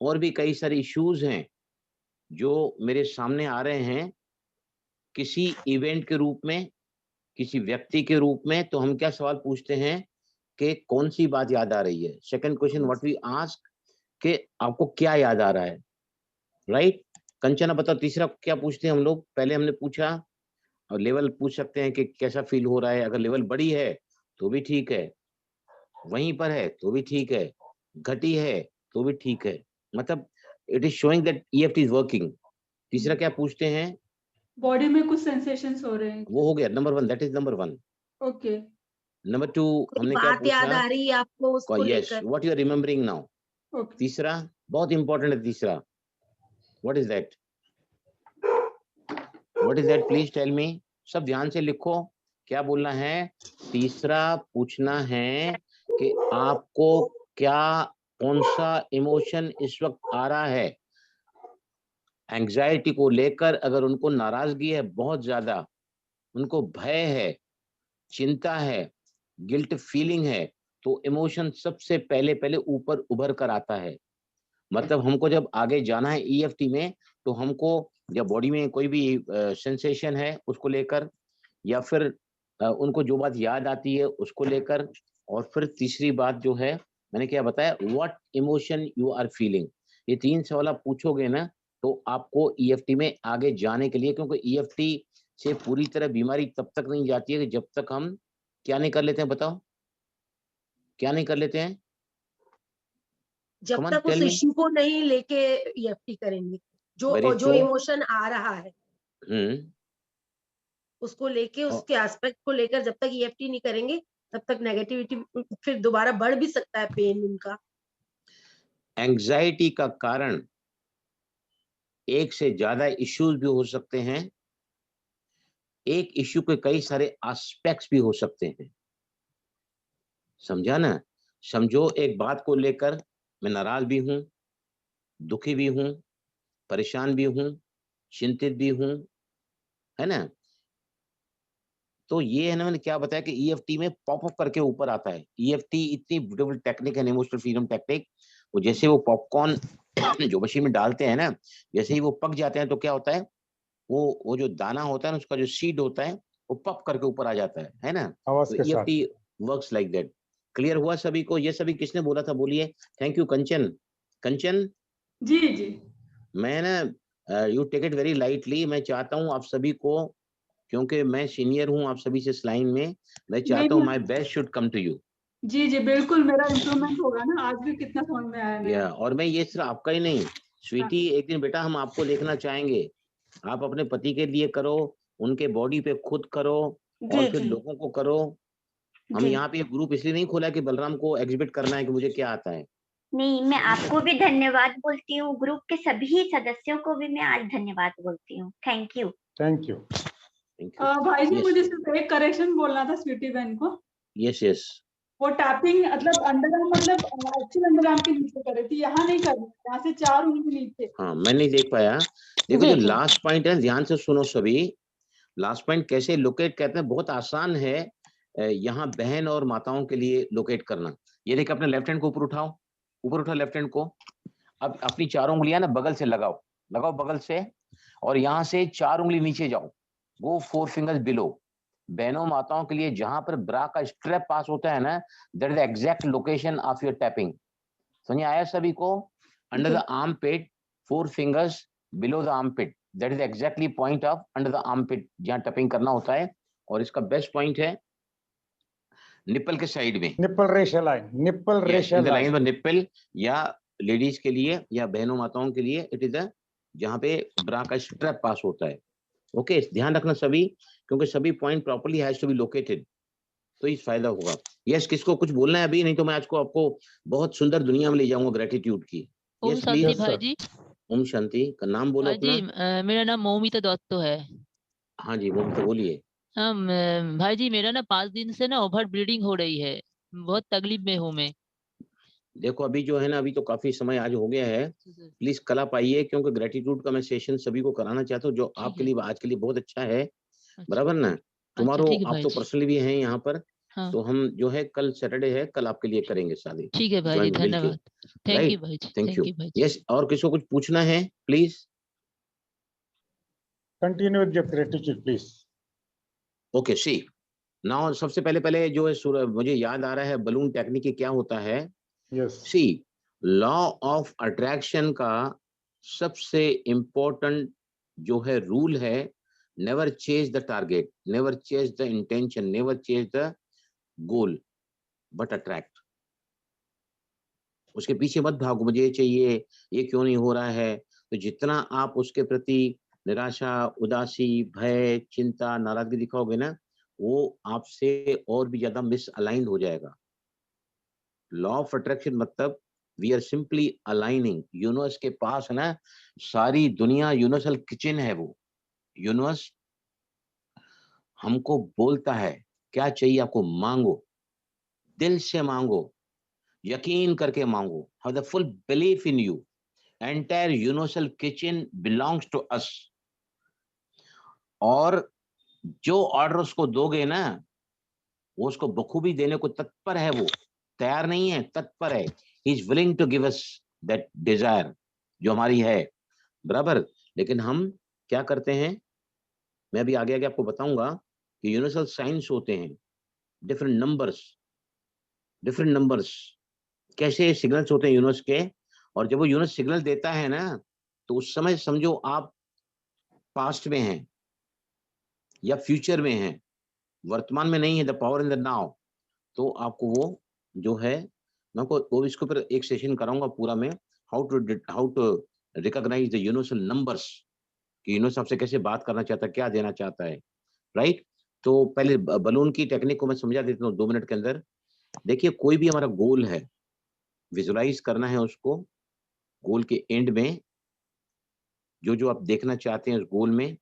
और भी कई सारे इश्यूज हैं जो मेरे सामने आ रहे हैं किसी इवेंट के रूप में, किसी व्यक्ति के रूप में। तो हम क्या सवाल पूछते हैं कि कौन सी बात याद आ रही है। Second question what we ask, कि आपको क्या याद आ रहा है, राइट। कंचना बताओ तीसरा क्या पूछते हैं हम लोग। पहले हमने पूछा और लेवल पूछ सकते हैं कि कैसा फील हो रहा है, अगर लेवल बड़ी है तो भी ठीक है, वहीं पर है तो भी ठीक है, घटी है तो भी ठीक है, मतलब it is showing that EFT is working. तीसरा क्या पूछते हैं, बॉडी में कुछ सेंसेशंस हो रहे हैं। वो हो गया number 1, that is number 1। Okay. Number 2 हमने क्या बात याद आ रही है आपको उसको पूछा, यस लेकर। What you are remembering now. Okay. तीसरा बहुत इंपॉर्टेंट है, तीसरा what is that, what is that, please tell me. सब ध्यान से लिखो क्या बोलना है। तीसरा पूछना है कि आपको क्या, कौन सा इमोशन इस वक्त आ रहा है एंजाइटी को लेकर। अगर उनको नाराजगी है बहुत ज्यादा, उनको भय है, चिंता है, गिल्ट फीलिंग है, तो इमोशन सबसे पहले ऊपर उभर कर आता है। मतलब हमको जब आगे जाना है EFT में, तो हमको जब बॉडी में कोई भी सेंसेशन है उसको लेकर, या फिर उनको जो बात याद आती है उसको लेकर, और फिर तीसरी बात जो है मैंने क्या बताया, what emotion you are feeling. ये 3 सवाल आप पूछोगे ना तो आपको ईएफटी में आगे जाने के लिए, क्योंकि ईएफटी से पूरी तरह बीमारी तब तक नहीं जाती है कि जब तक हम क्या नहीं कर लेते हैं, बताओ क्या नहीं कर लेते हैं? जब Come on, तक उस tell me. इश्यू को नहीं लेके ईएफटी करेंगे, Very जो true. इमोशन आ रहा है उसको लेके, उसके एस्पेक्ट को लेकर जब तक ईएफटी नहीं करेंगे तब तक नेगेटिविटी फिर दोबारा बढ़ भी सकता है, पेन उनका। एंजाइटी का कारण एक से ज्यादा इश्यूज भी हो सकते हैं, एक इश्यू के कई सारे एस्पेक्ट्स भी हो सकते हैं, समझा ना? समझो एक बात को लेकर मैं नाराज भी हूं, दुखी भी हूं, परेशान भी हूं, चिंतित भी हूं, है ना? तो ये है ना, मैंने क्या बताया कि ईएफटी में पॉप अप करके ऊपर आता है। ईएफटी इतनी ब्यूटीफुल टेक्निक है, इमोशनल फ्रीडम टेक्निक। वो जैसे वो पॉपकॉर्न जो मशीन में डालते हैं ना, जैसे ही वो पक जाते हैं तो क्या होता है, वो जो दाना होता है ना, उसका जो सीड होता है वो पप करके ऊपर आ जाता है ना? आवाज तो के साथ। EFT works like that. Clear हुआ सभी को? ये सभी किसने बोला था, बोलिए। थैंक यू कंचन। कंचन, जी जी मैं ना you take it very lightly. मैं चाहता हूँ आप सभी को, क्योंकि मैं सीनियर हूँ आप सभी से इस लाइन में, मैं चाहता हूँ नहीं, my best should come to you. जी जी बिल्कुल, मेरा इम्प्रूवमेंट होगा ना। आज भी कितना समझ में आया मेरे। और मैं ये सिर्फ आपका ही नहीं, स्वीटी, एक दिन बेटा हम आपको देखना चाहेंगे। आप अपने पति के लिए करो, उनके बॉडी पे खुद करो और जी फिर जी लोगों को करो। हम जी। यहाँ पे एक ग्रुप इसलिए नहीं खोला कि बलराम को एग्जिबिट करना है कि मुझे क्या आता है। नहीं, मैं आपको भी धन्यवाद बोलती हूँ, ग्रुप के सभी सदस्यों को भी मैं आज धन्यवाद बोलती हूँ। Thank you. Thank you. Thank you. भाई जी, Yes. मुझे सिर्फ एक करेक्शन बोलना था स्वीटी बहन को। Yes yes. वो टैपिंग मतलब अंडरआर्म, मतलब एक्चुअल अंडरआर्म के नीचे कर रही थी, यहाँ नहीं कर रही, यहाँ से 4 उंगली नीचे। हाँ, मैं नहीं देख पाया। देखो जी जो जी लास्ट पॉइंट है, ध्यान से सुनो सभी। लास्ट पॉइंट कैसे लोकेट कहते हैं, बहुत आसान है यहाँ बहन और माताओं के लिए लोकेट करना। ये देखिए, अपने लेफ्ट हैंड को ऊपर उठाओ, ऊपर उठाओ लेफ्ट हैंड को। अब अपनी 4 उंगलियां ना बगल से लगाओ, लगाओ बगल से, और यहाँ से 4 उंगली नीचे जाओ, गो 4 फिंगर्स बिलो। बहनों माताओं के लिए जहां पर ब्रा का स्ट्रैप पास होता है ना, that is the exact location of your tapping. समझ आया सभी को? Under the arm pit, 4 fingers below the arm pit, that is exactly point of under the arm pit, जहां टैपिंग करना होता है। और इसका बेस्ट पॉइंट है निप्पल के साइड में, nipple racial line, nipple racial line line. पर निप्पल, या लेडीज के लिए या बहनों माताओं के लिए इट इज द जहां पे ब्रा का स्ट्रैप पास होता है। ओके, ध्यान रखना सभी, क्योंकि सभी point properly has to be located, तो इस फायदा होगा। यस, किसको कुछ बोलना है अभी? नहीं तो मैं आज को आपको बहुत सुंदर दुनिया में ले जाऊंगा ग्रेटिट्यूड की। ओम यस शांति प्लीज। भाई जी। ओम शांति का नाम बोलो जी अपना। मेरा नाम मौमिता दत्त है। हाँ जी, वो तो बोलिए। हाँ भाई जी, मेरा ना 5 दिन से ना ओवर ब्लीडिंग हो रही है, बहुत तकलीफ में हूँ मैं। देखो अभी जो है ना, अभी तो काफी समय आज हो गया है, प्लीज कल आप आइए, क्योंकि ग्रेटिट्यूड का मैं सेशन सभी को कराना चाहता हूँ, जो आपके लिए आज के लिए बहुत अच्छा है। बराबर ना? तुम्हारो ठीक है आप भाई तो जी। पर्सनली भी हैं यहाँ पर, हाँ तो हम जो है कल सैटरडे है, कल आपके लिए करेंगे शादी, ठीक है भाई जी, ज्वाइंट मिलके। धन्यवाद। थैंक यू राइट, भाई जी, थैंक थैंक यू। यू भाई जी। यस, और किसी को कुछ पूछना है please? Continue with your gratitude please. Okay, see now सबसे पहले जो है मुझे याद आ रहा है बलून टेक्निक की क्या होता है। Yes. See, law of attraction का सबसे इंपॉर्टेंट जो है रूल है, never chase the target, never chase the intention, never chase the goal, but attract. उसके पीछे मत भागो, मुझे ये चाहिए, ये क्यों नहीं हो रहा है। तो जितना आप उसके प्रति निराशा, उदासी, भय, चिंता, नाराजगी दिखाओगे ना, वो आपसे और भी ज्यादा मिस अलाइंड हो जाएगा। लॉ ऑफ अट्रैक्शन मतलब we are simply aligning. Universe के पास है ना सारी दुनिया, यूनिवर्सल किचन है वो। यूनिवर्स हमको बोलता है क्या चाहिए आपको, मांगो, दिल से मांगो, यकीन करके मांगो, have the full belief in you. Entire universal kitchen belongs to us. और जो ऑर्डर उसको दोगे ना, वो उसको बखूबी देने को तत्पर है, वो तैयार नहीं है, तत्पर है। He is willing to give us that desire जो हमारी है। बराबर। लेकिन हम क्या करते हैं, मैं अभी आगे आगे आपको बताऊंगा कि यूनिवर्सल साइंस होते हैं, डिफरेंट नंबर्स, डिफरेंट नंबर्स, कैसे सिग्नल्स होते हैं यूनिवर्स के, और जब वो यूनिवर्स सिग्नल देता है ना, तो उस समय समझो आप पास्ट में हैं या फ्यूचर में हैं, वर्तमान में नहीं है, the power in the now. तो आपको वो जो है, मैं आपको वो इसके ऊपर एक सेशन कराऊंगा पूरा में, how to recognise the universal numbers, कि यूनिवर्स आपसे कैसे बात करना चाहता है, क्या देना चाहता है, राइट। तो पहले बलून की टेक्निक को मैं समझा देता हूँ 2 मिनट के अंदर। देखिए, कोई भी हमारा गोल है, विजुलाइज करना है उसको, गोल के एंड में जो जो आप देखना चाहते हैं उस गोल में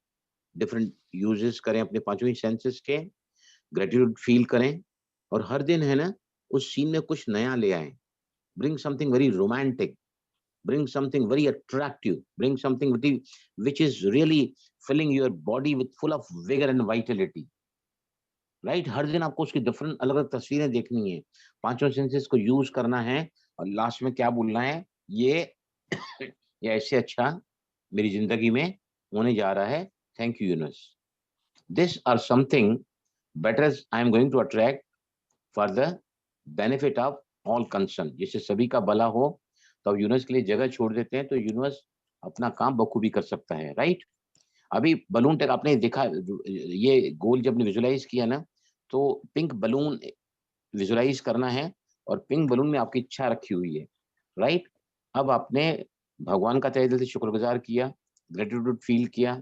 डिफरेंट यूजेस करें अपने पांचों सेंसेस के, ग्रेटिट्यूड फील करें, और हर दिन है ना उस सीन में कुछ नया ले आए। Bring something very romantic, bring something very attractive, bring something which is really filling your body with full of vigor and vitality, right? हर दिन आपको उसकी डिफरेंट अलग अलग तस्वीरें देखनी है, पांचों सेंसेस को यूज करना है, और लास्ट में क्या बोलना है, ये ऐसे अच्छा मेरी जिंदगी में होने जा रहा है, thank you universe, this are something better I am going to attract for the benefit of all concern, जिससे सभी का भला हो। तो अब यूनिवर्स के लिए जगह छोड़ देते हैं, तो यूनिवर्स अपना काम बखूबी कर सकता है, राइट। अभी बलून टेक आपने देखा, ये गोल जब ने विजुलाइज किया ना, तो पिंक बलून विजुलाइज करना है, और पिंक बलून में आपकी इच्छा रखी हुई है, राइट। अब आपने भगवान का तहे दिल से शुक्रगुजार किया, ग्रेटिट्यूड फील किया,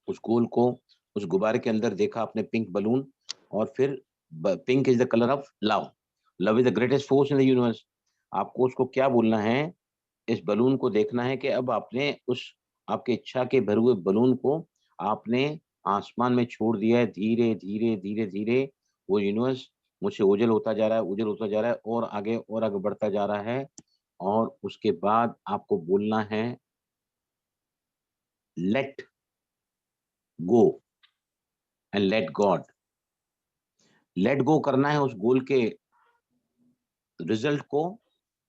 उस गोल को उस गुब्बारे के अंदर देखा आपने पिंक बलून, और फिर pink is the colour of love, love is the greatest force in the universe. आपको उसको क्या बोलना है, इस बलून को देखना है कि अब आपने उस आपके इच्छा के भरे हुए बलून को आपने आसमान में छोड़ दिया है, धीरे धीरे धीरे धीरे वो यूनिवर्स मुझसे ओझल होता जा रहा है, ओझल होता जा रहा है, और आगे बढ़ता जा रहा है। और उसके बाद आपको बोलना है let go and let God, let go करना है उस गोल के रिजल्ट को,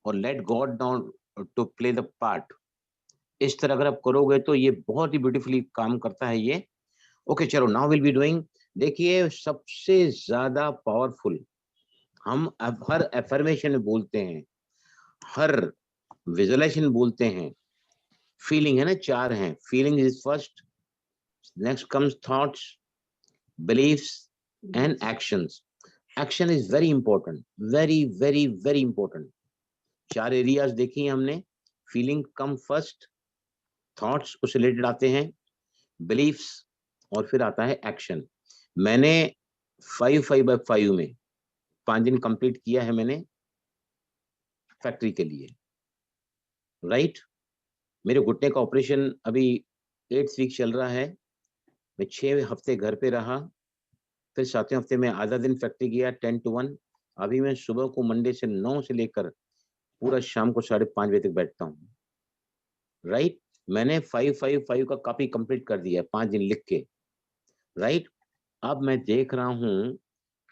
और let God down to play the part. इस तरह अगर आप करोगे तो ये बहुत ही ब्यूटीफुली काम करता है ये। ओके, चलो नाउ विल बी डूइंग। देखिए, सबसे ज्यादा पावरफुल हम अब हर एफर्मेशन में बोलते हैं, हर विजुअलाइजेशन बोलते हैं, फीलिंग है ना, 4 हैं। Feeling is first, next comes thoughts, beliefs and actions. Action is very important, very very very important. 4 areas देखी हैं हमने, फीलिंग कम फर्स्ट, थॉट्स उससे रिलेटेड आते हैं, बिलीफ्स, और फिर आता है एक्शन। मैंने 5/5 में 5 दिन कंप्लीट किया है मैंने फैक्ट्री के लिए, राइट। मेरे घुटने का ऑपरेशन अभी 8th वीक चल रहा है, मैं 6 हफ्ते घर पे रहा, फिर 7वें हफ्ते में आधा दिन फैक्ट्री गया 10 to 1। अभी मैं सुबह को मंडे से 9 से लेकर पूरा शाम को 5:30 बजे तक बैठता हूँ, राइट। मैंने 5/5 का कॉपी कंप्लीट कर दिया है 5 दिन लिख के, राइट। अब मैं देख रहा हूँ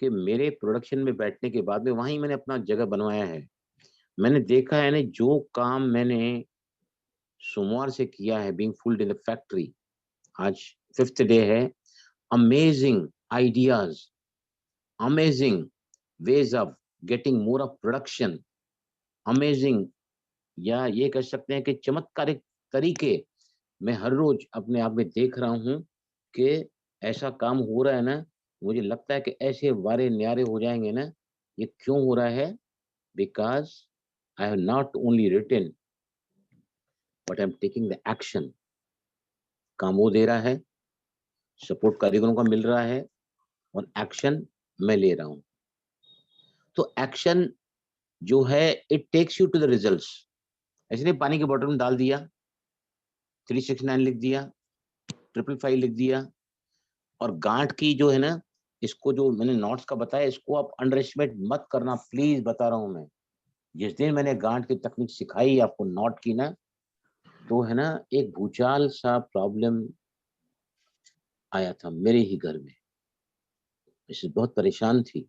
कि मेरे प्रोडक्शन में बैठने के बाद में वहीं मैंने अपना जगह बनवाया है। मैंने देखा है ना, जो काम मैंने सोमवार से किया है being full in the factory, आज 5th डे है, amazing ideas, amazing ways of getting more of production, amazing, या ये कह सकते हैं कि चमत्कारिक तरीके मैं हर रोज अपने आप में देख रहा हूँ कि ऐसा काम हो रहा है ना। मुझे लगता है कि ऐसे वारे न्यारे हो जाएंगे ना। ये क्यों हो रहा है? Because I have not only written but I am taking the action. काम वो दे रहा है, सपोर्ट कारीगरों का मिल रहा है, और एक्शन मैं ले रहा हूं। तो एक्शन जो है, it takes you to the results. ऐसे नहीं पानी के बॉटल में डाल दिया, 369 लिख दिया, 555 लिख दिया, और गांठ की जो है ना, इसको जो मैंने नॉट्स का बताया, इसको आप अंडर एस्टिमेट मत करना, प्लीज बता रहा हूं मैं। जिस दिन मैंने गांठ की तकनीक सिखाई आपको नॉट की ना, तो है ना एक भूचाल सा प्रॉब्लम आया था मेरे ही घर में। इससे बहुत परेशान थी।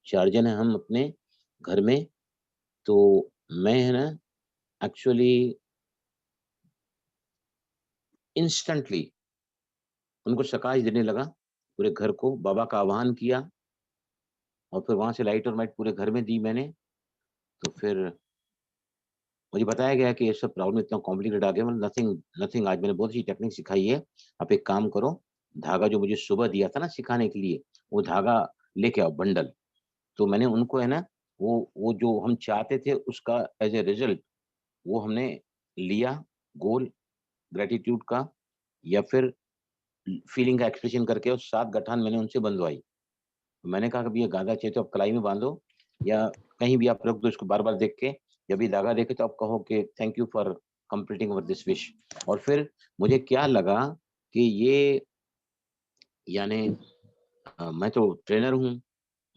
4 जन है हम अपने घर में, तो मैं है ना एक्चुअली इंस्टेंटली उनको प्रकाश देने लगा पूरे घर को, बाबा का आह्वान किया, और फिर वहां से लाइट और माइट पूरे घर में दी मैंने। तो फिर मुझे बताया गया कि ये सब प्रॉब्लम इतना कॉम्प्लिकेटेड आ गया, मतलब नथिंग। आज मैंने बहुत सी टेक्निक सिखाई है। आप एक काम करो, धागा जो मुझे सुबह दिया था ना सिखाने के लिए, वो धागा लेके आओ बंडल। तो मैंने उनको है ना वो जो हम चाहते थे उसका एज ए रिजल्ट वो हमने लिया, गोल ग्रेटिट्यूड का या फिर फीलिंग का एक्सप्रेशन करके, और 7 गठान मैंने उनसे बंधवाई। मैंने कहा कि ये गादा चाहिए तो आप कलाई में बांधो या कहीं भी आप रख दो इसको, बार बार देख के जब ये धागा देखे तो आप कहो कि thank you for completing our this wish. और फिर मुझे क्या लगा कि ये यानी मैं तो ट्रेनर हूँ,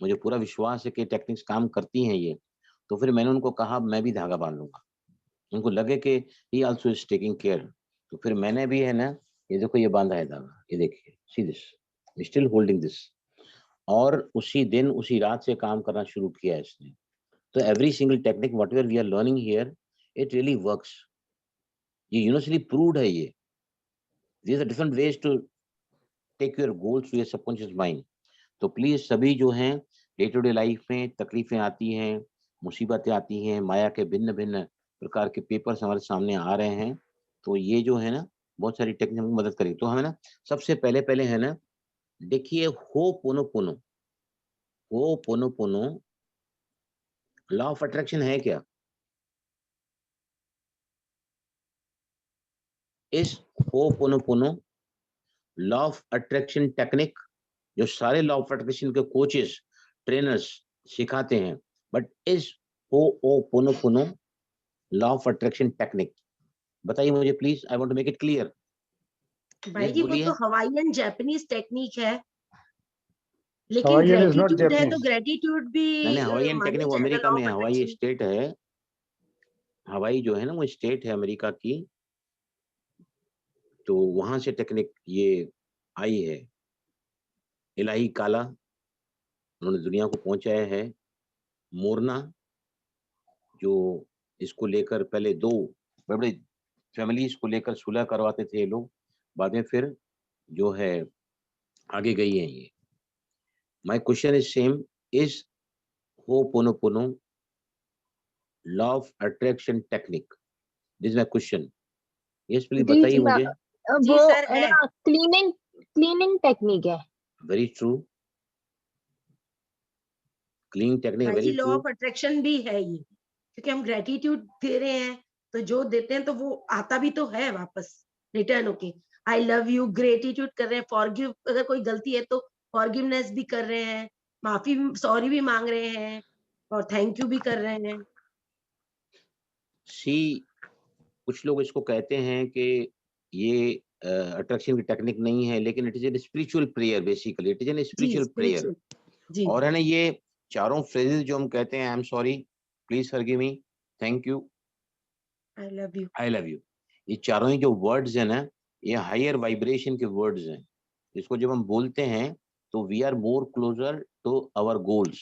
मुझे पूरा विश्वास है कि टेक्निक्स काम करती हैं ये। तो फिर मैंने उनको कहा मैं भी धागा बांध लूंगा, उनको लगे कि ही आल्सो इज टेकिंग केयर। तो फिर मैंने भी है ना, ये देखो ये बांधा है धागा, ये देखिए, see this still holding this. और उसी दिन उसी रात से काम करना शुरू किया इसने। तो every single technique whatever we are learning here, it really works. ये यूनिवर्सली प्रूव्ड है। ये there are different ways to take your goals to your subconscious mind. तो प्लीज सभी जो हैं डे टू डे लाइफ में तकलीफें आती हैं, मुसीबतें आती हैं, माया के भिन्न भिन्न प्रकार के पेपर्स हमारे सामने आ रहे हैं। तो ये जो है ना बहुत सारी टेक्निक हमको मदद करेगी। तो हमें ना सबसे पहले है ना, देखिए ho'oponopono law of attraction है क्या? इस ho'oponopono law of attraction technique जो सारे लॉ ऑफ अट्रैक्शन के कोचेस ट्रेनर्स सिखाते हैं, बट इस ho'oponopono law of attraction technique, बताइए मुझे please, I want to make it clear. भाई जी वो तो हवाईयन जापानीज टेक्निक है, लेकिन Hawaiian is not ग्रेटिट्यूड है तो Japanese. ग्रेटिट्यूड भी मैंने हवाईयन माने टेक्निक वो जाएगा अमेरिका लॉ में ऑफ है, हवाई अट्रैक्शन। स्टेट है, हवाई जो है ना वो स्टेट है अमेरिका की। तो वहां से टेक्निक ये आई है। इलाही काला उन्होंने दुनिया को पहुंचाया है। मोरना जो इसको लेकर पहले 2 बड़े बड़े फैमिलीज को लेकर सुलह करवाते थे ये लोग, बाद में फिर जो है आगे गई है ये। My question is same, is ho'oponopono law of attraction technique, this is my question. Yes please जी बताइए जी मुझे। जी वो सर है है। ना, क्लीनिंग टेक्निक है। वेरी ट्रू, क्लीन टेक्निक, भाई जी very law true. Of attraction भी है ये, क्योंकि हम ग्रेटिट्यूड दे रहे हैं तो जो देते हैं तो वो आता भी तो है वापस रिटर्न होके। आई लव यू ग्रेटिट्यूड कर रहे हैं, फॉरगिव अगर कोई गलती है तो फॉरगिवनेस भी कर रहे हैं, माफी सॉरी भी मांग रहे हैं और थैंक यू भी कर रहे हैं। सी कुछ लोग इसको कहते हैं कि ये अट्रैक्शन की टेक्निक नहीं है, लेकिन it is an spiritual prayer, basically it is an जी स्पिरिचुअल प्रेयर। स्पिरिचुअल। जी और है ना ये चारों फ्रेजेस जो हम कहते हैं, I am sorry, please forgive me, thank you, I love you, I love you, ये चारों ही जो वर्ड्स हैं ना, ये हायर वाइब्रेशन के वर्ड्स हैं। इसको जब हम बोलते हैं तो we are more closer to our goals,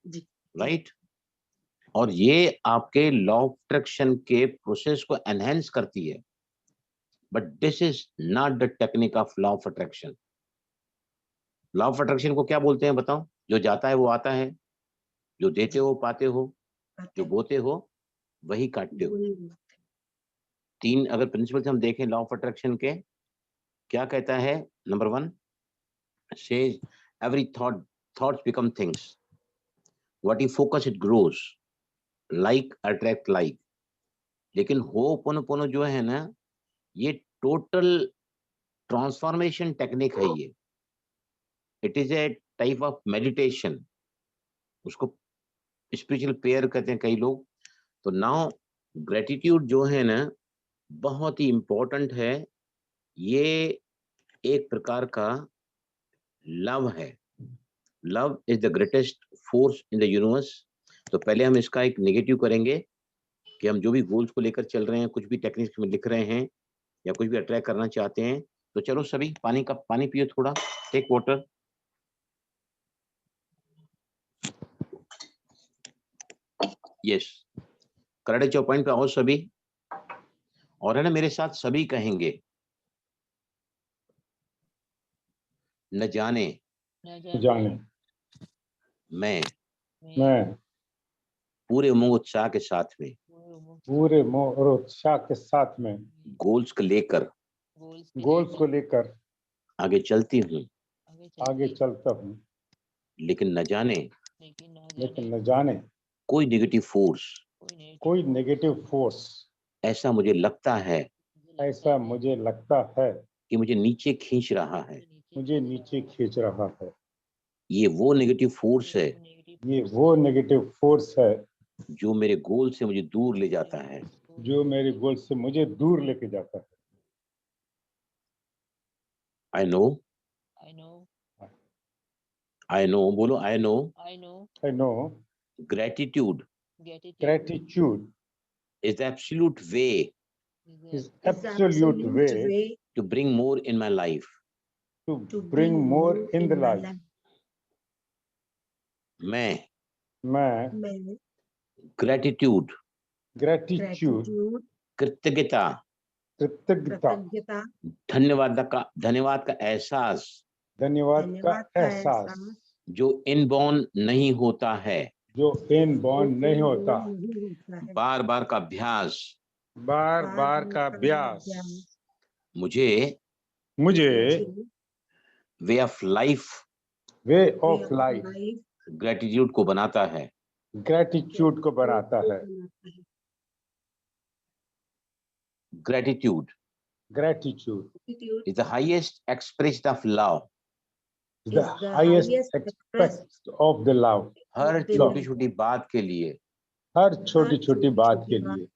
जी राइट। और ये आपके लॉ ऑफ अट्रैक्शन के प्रोसेस को एनहेंस करती है। But this is not the technique of law of attraction. Law of attraction को क्या बोलते हैं बताओ? जो जाता है वो आता है, जो देते हो पाते हो, जो बोते हो वही काटते हो। 3 अगर प्रिंसिपल्स हम देखें लॉ ऑफ अट्रैक्शन के, क्या कहता है? Number 1 says every thoughts become things, what you focus it grows, like attract like। लेकिन होपोनोपोनो जो है ना, ये टोटल ट्रांसफॉर्मेशन टेक्निक है। ये it is a type of meditation, उसको स्पिरिचुअल प्रेयर कहते हैं कई लोग। तो नाउ ग्रेटिट्यूड जो है ना बहुत ही इंपॉर्टेंट है। ये एक प्रकार का लव है। Love is the greatest force in the universe. तो पहले हम इसका एक नेगेटिव करेंगे कि हम जो भी गोल्स को लेकर चल रहे हैं, कुछ भी टेक्निक्स में लिख रहे हैं या कुछ भी अट्रैक्ट करना चाहते हैं, तो चलो सभी पानी पियो थोड़ा, take water. Yes, correct point पे आओ सभी। और है ना मेरे साथ सभी कहेंगे, न जाने जाने मैं मैं पूरे उमंग उत्साह के साथ में पूरे मोह और उत्साह के साथ में गोल्स को लेकर गोल्स को लेकर आगे चलती हूँ, आगे चलता हूँ, लेकिन न जाने लेकिन न जाने कोई नेगेटिव फोर्स, कोई नेगेटिव फोर्स, ऐसा मुझे लगता है ऐसा मुझे लगता है कि मुझे नीचे खींच रहा है। मुझे नीचे खींच रहा है। ये वो नेगेटिव फोर्स है ये वो नेगेटिव फोर्स है जो मेरे गोल से मुझे दूर ले जाता है। जो मेरे गोल से मुझे दूर लेके जाता है। आई नो, बोलो I know. I know gratitude gratitude is the absolute way is absolute way to bring more in my life. to bring more in the life. मैं ग्रेटिट्यूड, gratitude, कृतज्ञता, कृतज्ञता, धन्यवाद का एहसास धन्यवाद का एहसास जो इनबॉर्न नहीं होता है, जो इनबॉर्न नहीं होता, बार बार का अभ्यास बार बार का अभ्यास मुझे way of life way of life gratitude को बनाता है। ग्रेटिट्यूड को बनाता है। Gratitude Gratitude is the highest expression of love. is the highest aspect of the love. हर छोटी छोटी बात के लिए, हर छोटी छोटी बात के लिए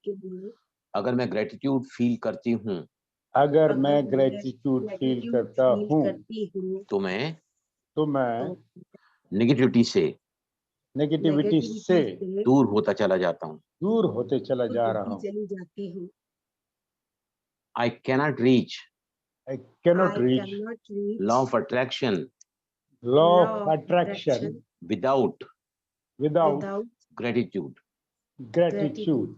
अगर मैं ग्रेटिट्यूड फील करती हूँ, अगर मैं ग्रेटिट्यूड फील करता हूँ तो मैं तो मैं नेगेटिविटी नेगेटिविटी से दूर होता चला जाता हूँ। दूर होते चला जा रहा हूँ। I cannot reach I cannot reach law of attraction law of attraction without without gratitude. gratitude.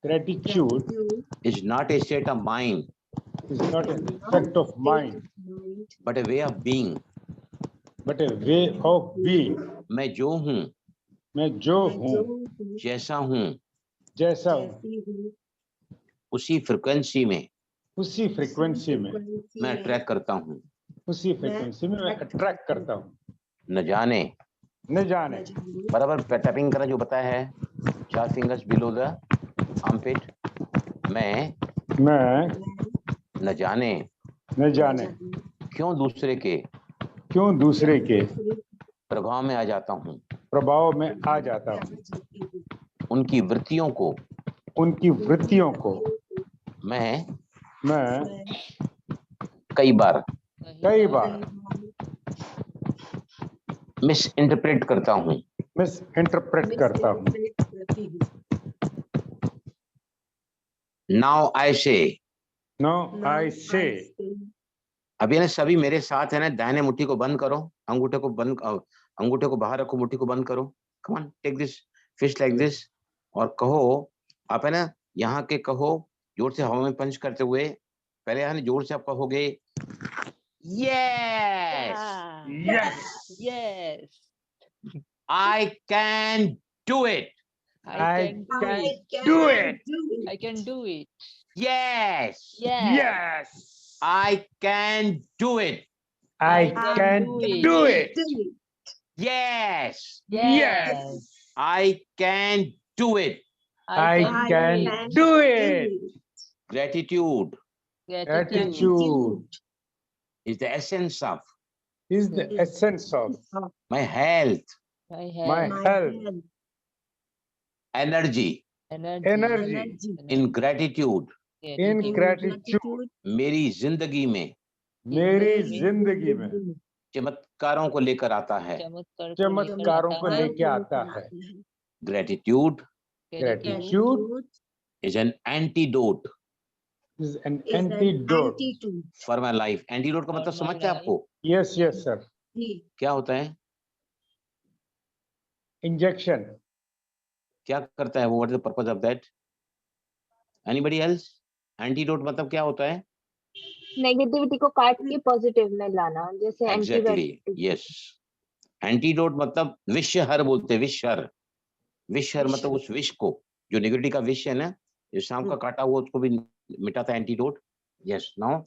Gratitude is not a state of mind, Is not an effect of mind, but a way of being. but a way of being. मैं जो हूँ, मैं जो हूँ, जैसा हूँ, जैसा हूँ, उसी फ्रिक्वेंसी में उसी फ्रीक्वेंसी में मैं अट्रैक्ट करता हूँ। उसी फ्रीक्वेंसी में मैं अट्रैक्ट करता हूँ। न जाने न जाने बराबर टैपिंग करना जो बताया है, 4 फिंगर्स बिलो द आर्मपिट। मैं न जाने क्यों दूसरे के प्रभाव में आ जाता हूँ, प्रभाव में आ जाता हूँ। उनकी वृत्तियों को मैं कई बार मिस इंटरप्रेट करता हूँ। नाउ आई से अभी ना सभी मेरे साथ है ना, दाहिने मुट्ठी को बंद करो, अंगूठे को बाहर रखो, मुट्ठी को बंद करो। Come on, take this fist like this और कहो, आप है ना यहाँ के कहो जोर से हवा में पंच करते हुए, पहले है ना जोर से आप कहोगे yes I can do it, I can do it. Yes Yes. I can do it, I can do it. yes Yes. I can do it. I can do it. Gratitude Gratitude is the essence of is the essence of my health, my health, energy. energy. In gratitude In gratitude मेरी जिंदगी में मेरी जिंदगी में चमत्कारों को लेकर आता है। चमत्कारों को लेके आता है। Gratitude Gratitude is an antidote is an antidote. for my life. Antidote का मतलब समझते हैं आपको Yes, yes, sir. क्या होता है? Injection. क्या करता है वो? What is the purpose of that? Anybody else? Antidote मतलब क्या होता है? नेगेटिविटी को काट के पॉजिटिव में लाना, जैसे Exactly. एंटीबायोटिक। Yes. Antidote मतलब विषहर बोलते हैं, विषहर विष है मतलब उस विष को, जो नेगेटिविटी का विष है ना, जो सांप का काटा हुआ उसको भी मिटाता है, antidote. Yes, now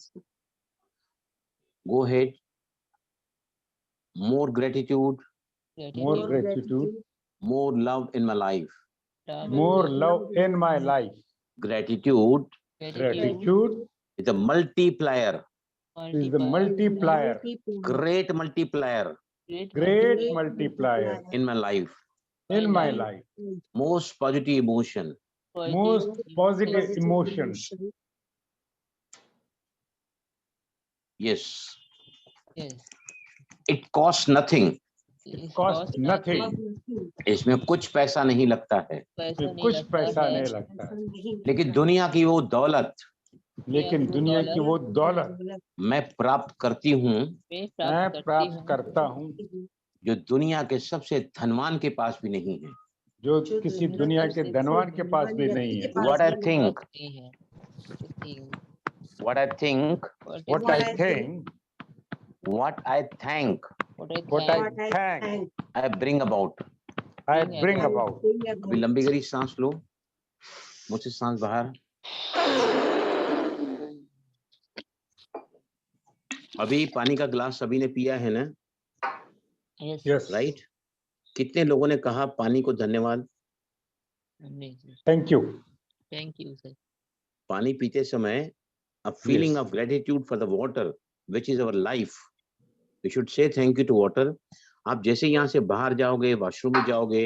go head. More gratitude, more gratitude, more love in my life. more love in my life. Gratitude Gratitude is a multiplier, is the multiplier, great multiplier great multiplier in my life. in my life. Most positive emotion. Most positive emotion. Yes, Yes. it costs nothing. It Cost nothing. इसमें कुछ पैसा नहीं लगता है, कुछ पैसा नहीं लगता है, लेकिन दुनिया की वो दौलत लेकिन दुनिया की वो दौलत मैं प्राप्त करती हूँ मैं प्राप्त करता हूँ जो दुनिया के सबसे धनवान के पास भी नहीं है। जो किसी दुनिया के धनवान के पास भी नहीं है। What I think, what I think, What I think, what I thank, what I thank, I bring about. I bring about. अभी लंबी गहरी सांस लो, मुझसे सांस बाहर। अभी पानी का गिलास सभी ने पिया है ना? Yes. राइट? कितने लोगों ने कहा पानी को धन्यवाद? Thank you. Thank you, sir. पानी पीते समय a feeling of gratitude for the water which is our life. We should say thank you to water. आप जैसे यहाँ से बाहर जाओगे, वॉशरूम में जाओगे,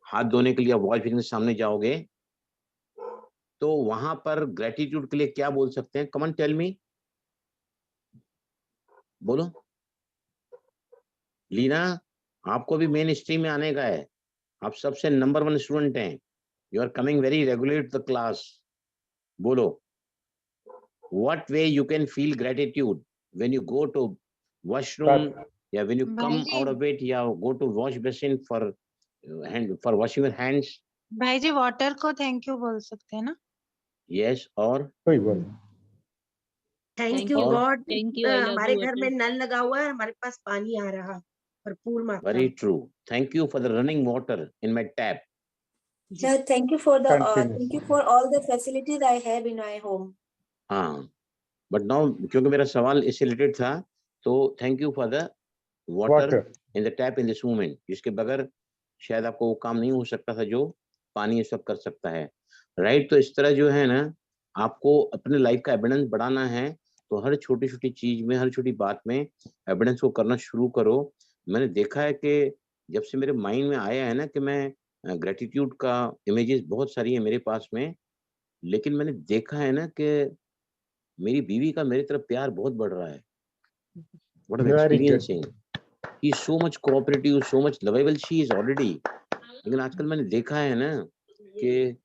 हाथ धोने के लिए वॉश बेसिन के सामने जाओगे, तो वहां पर ग्रेटिट्यूड के लिए क्या बोल सकते हैं? कमन टेल मी, बोलो। लीना, आपको भी मेन स्ट्रीम में आने का है, आप सबसे नंबर 1 स्टूडेंट हैं, you are coming very regular to the class. बोलो, what way you can feel gratitude when you go to washroom, yeah, when you come out of it, yeah, go to wash basin for washing your hands. भाई जी water को thank you बोल सकते हैं ना? Yes, और कोई बोल thank you और God, Thank you, I love हमारे you, घर में water. नल लगा हुआ है, हमारे पास पानी आ रहा भरपूर मात्रा very में। true. Thank you for the running water in my tap. Yeah, thank you for the Continuous. thank you for all the facilities I have in my home. हाँ, but now क्योंकि मेरा सवाल इससे रिलेटेड था, तो thank you for the water water. in the tap in this moment, जिसके बगैर शायद आपको वो काम नहीं हो सकता था जो पानी इस वक्त कर सकता है। राइट? तो इस तरह जो है ना, आपको अपने लाइफ का एविडेंस बढ़ाना है, तो हर छोटी छोटी चीज में, हर छोटी बात में एविडेंस को करना शुरू करो। मैंने देखा है कि जब से मेरे माइंड में आया है ना कि मैं ग्रेटिट्यूड का इमेजेस बहुत सारी है मेरे पास में, लेकिन मैंने देखा है ना कि मेरी बीवी का मेरी तरफ प्यार बहुत बढ़ रहा है। What I'm Very good. experiencing. He is so much cooperative, so much lovable. She is already. लेकिन आजकल मैंने देखा है ना कि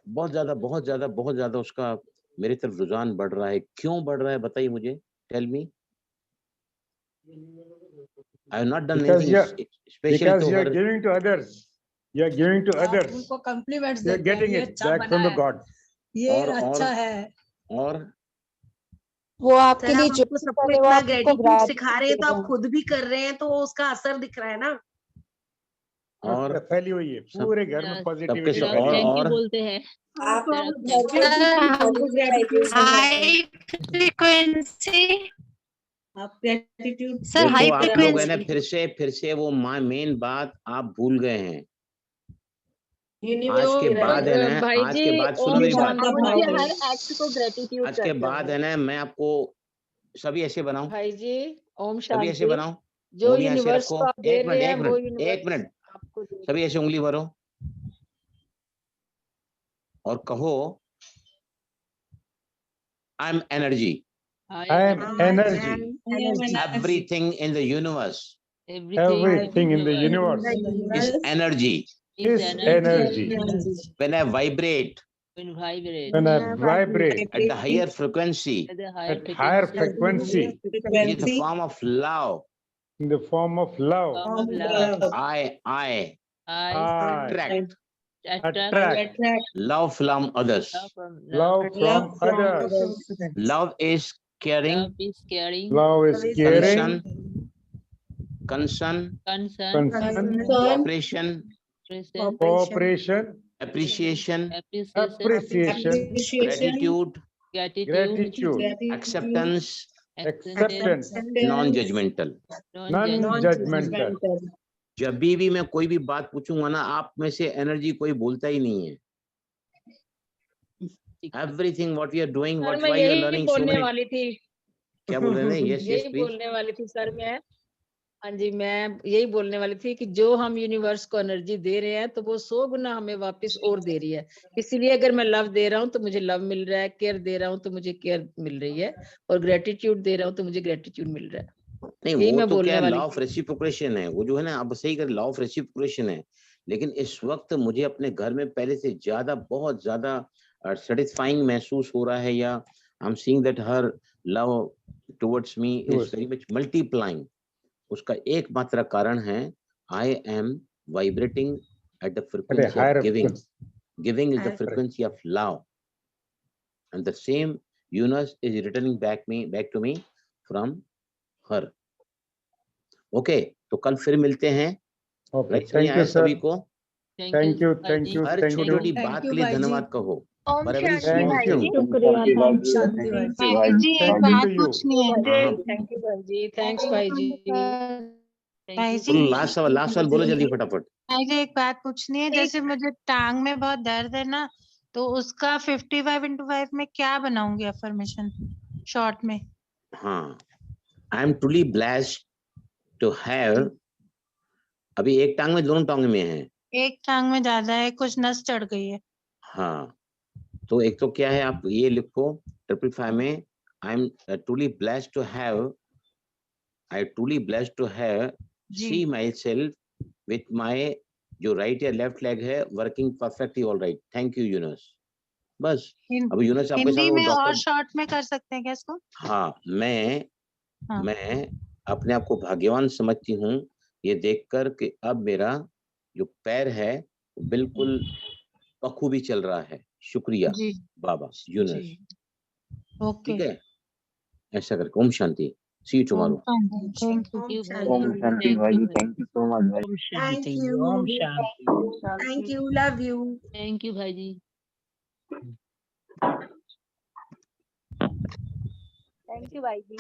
बहुत ज्यादा उसका मेरी तरफ रुझान बढ़ रहा है। क्यों बढ़ रहा है बताइए मुझे, tell me. I have not done Because anything special Because to you are her. giving to others. You are giving to others. उनको कॉम्प्लीमेंट्स You are देते हैं, getting ये it अच्छा back from बना the है, God. ये और अच्छा है। और वो आपके सर, लिए हम जो आपको भी सबको करे वो इतना आपको ग्रेटिट्यूड gratitude सिखा रहे हैं, तो दे आप रहे खुद भी कर रहे हैं, तो उसका असर दिख रहा है ना। और फैली हुई है पूरे घर में सबके पॉजिटिविटी सब फैली और हुई है। Thank you और बोलते हैं। आप सर, आप घर thank पे you. भी हमको positive vibration होते हैं। फ्रीक्वेंसी आप ग्रेटिट्यूड सर हाई देखो, आप लोग है ना फ्रीक्वेंसी फिर से वो मेन बात आप भूल गए हैं। आज यूनिवर्स के बाद है ना, भाई आज जी, के बाद सुनो ओम मेरी बात, शांति के हर एक्ट को ग्रेटिट्यूड आज के करते बाद है हैं। ना, मैं आपको सभी ऐसे बनाऊं, भाई जी, ओम सभी ऐसे शांति। बनाऊं, जो उंगलियां ऐसे यूनिवर्स रखो। को आप दे एक रहे हैं वो मिनट यूनिवर्स आपको दे सभी ऐसे उंगली भरो और कहो I am energy, I I am am energy. everything in the universe Everything in the universe is energy. is energy. When I vibrate When vibrate When I vibrate at the higher frequency, at the higher at higher frequency which is the form of love, in the form of love, form of love, I I I attract attract love from others. love from love from others. Love is caring, love is caring, Love is caring, concern, concern, concern, cooperation, cooperation, appreciation, appreciation, gratitude, gratitude, acceptance, acceptance, non-judgmental. non-judgmental. जब भी मैं कोई भी बात पूछूंगा ना, आप में से एनर्जी कोई बोलता ही नहीं है. Everything what we are doing, sir what मैं why you are यही learning so बोलने many. वाली थी, क्या बोल रहे हैं? Yes, yes, यही please. बोलने वाली थी सर मैं. हाँ जी, मैं यही बोलने वाली थी कि जो हम यूनिवर्स को एनर्जी दे रहे हैं तो वो 100 गुना हमें वापस और दे रही है. इसीलिए अगर मैं लव दे रहा हूँ तो मुझे लव मिल रहा है, केयर दे रहा हूँ तो मुझे केयर मिल रही है, और ग्रेटिट्यूड दे रहा हूँ तो मुझे ग्रेटिट्यूड मिल रहा है. नहीं, यही वो मैं तो बोलने क्या वाली लॉ ऑफ थी. रेसिप्रोकेशन है, वो जो है ना, आप सही कर, लॉ ऑफ रेसिप्रोकेशन है. लेकिन इस वक्त मुझे अपने घर में पहले से ज्यादा, बहुत ज्यादा सेटिस्फाइंग महसूस हो रहा है, या I am seeing that her love towards me is very much multiplying. उसका एकमात्र कारण है I am vibrating at the frequency of giving. Giving is the frequency of love, and the same universe is returning back to me from her. Okay, तो कल फिर मिलते हैं. Okay, thank you, sir. सभी को Thank you, thank you, her thank छोटी you. छोटी बात के लिए धन्यवाद कहो. ओम For every शांति small भाई thing. जी. शुक्रिया, थैंक शांति भाई जी. भाई जी एक Thank you बात to you. पूछनी है. थैंक यू भाई जी. थैंक्स भाई जी. भाई जी, बोलो, लास्ट सवाल बोलो जल्दी फटाफट. भाई जी एक बात पूछनी है. जैसे मुझे टांग में बहुत दर्द है ना, तो उसका 55x5 में क्या बनाऊंगी अफर्मेशन शॉर्ट में? हाँ, I am truly blessed to have. अभी एक टांग में, दोनों टांग में है. एक टांग में ज्यादा है, कुछ नस चढ़ गई है. हाँ, तो एक तो क्या है, आप ये लिखो 555 में, I am truly blessed to have, I truly blessed to have see myself with my, जो राइट या लेफ्ट लेग है, working perfectly all right. Thank you universe. बस. अब यूनिवर्स आपके साथ हिंदी वो में और डॉक्टर. शॉर्ट में कर सकते हैं क्या इसको? हाँ, मैं हाँ. अपने आप को भाग्यवान समझती हूँ ये देखकर कि अब मेरा जो पैर है बिल्कुल बखूबी चल रहा है. शुक्रिया जी. बाबा यूनिवर्स. ओके. ठीक है, ऐसा करके. ओम शांति. See you tomorrow. Thank you. ओम शांति भाई जी. Thank you so much, bhai. Thank you. ओम शांति. Thank you. Love you. Thank you भाई जी. थैंक यू भाई जी.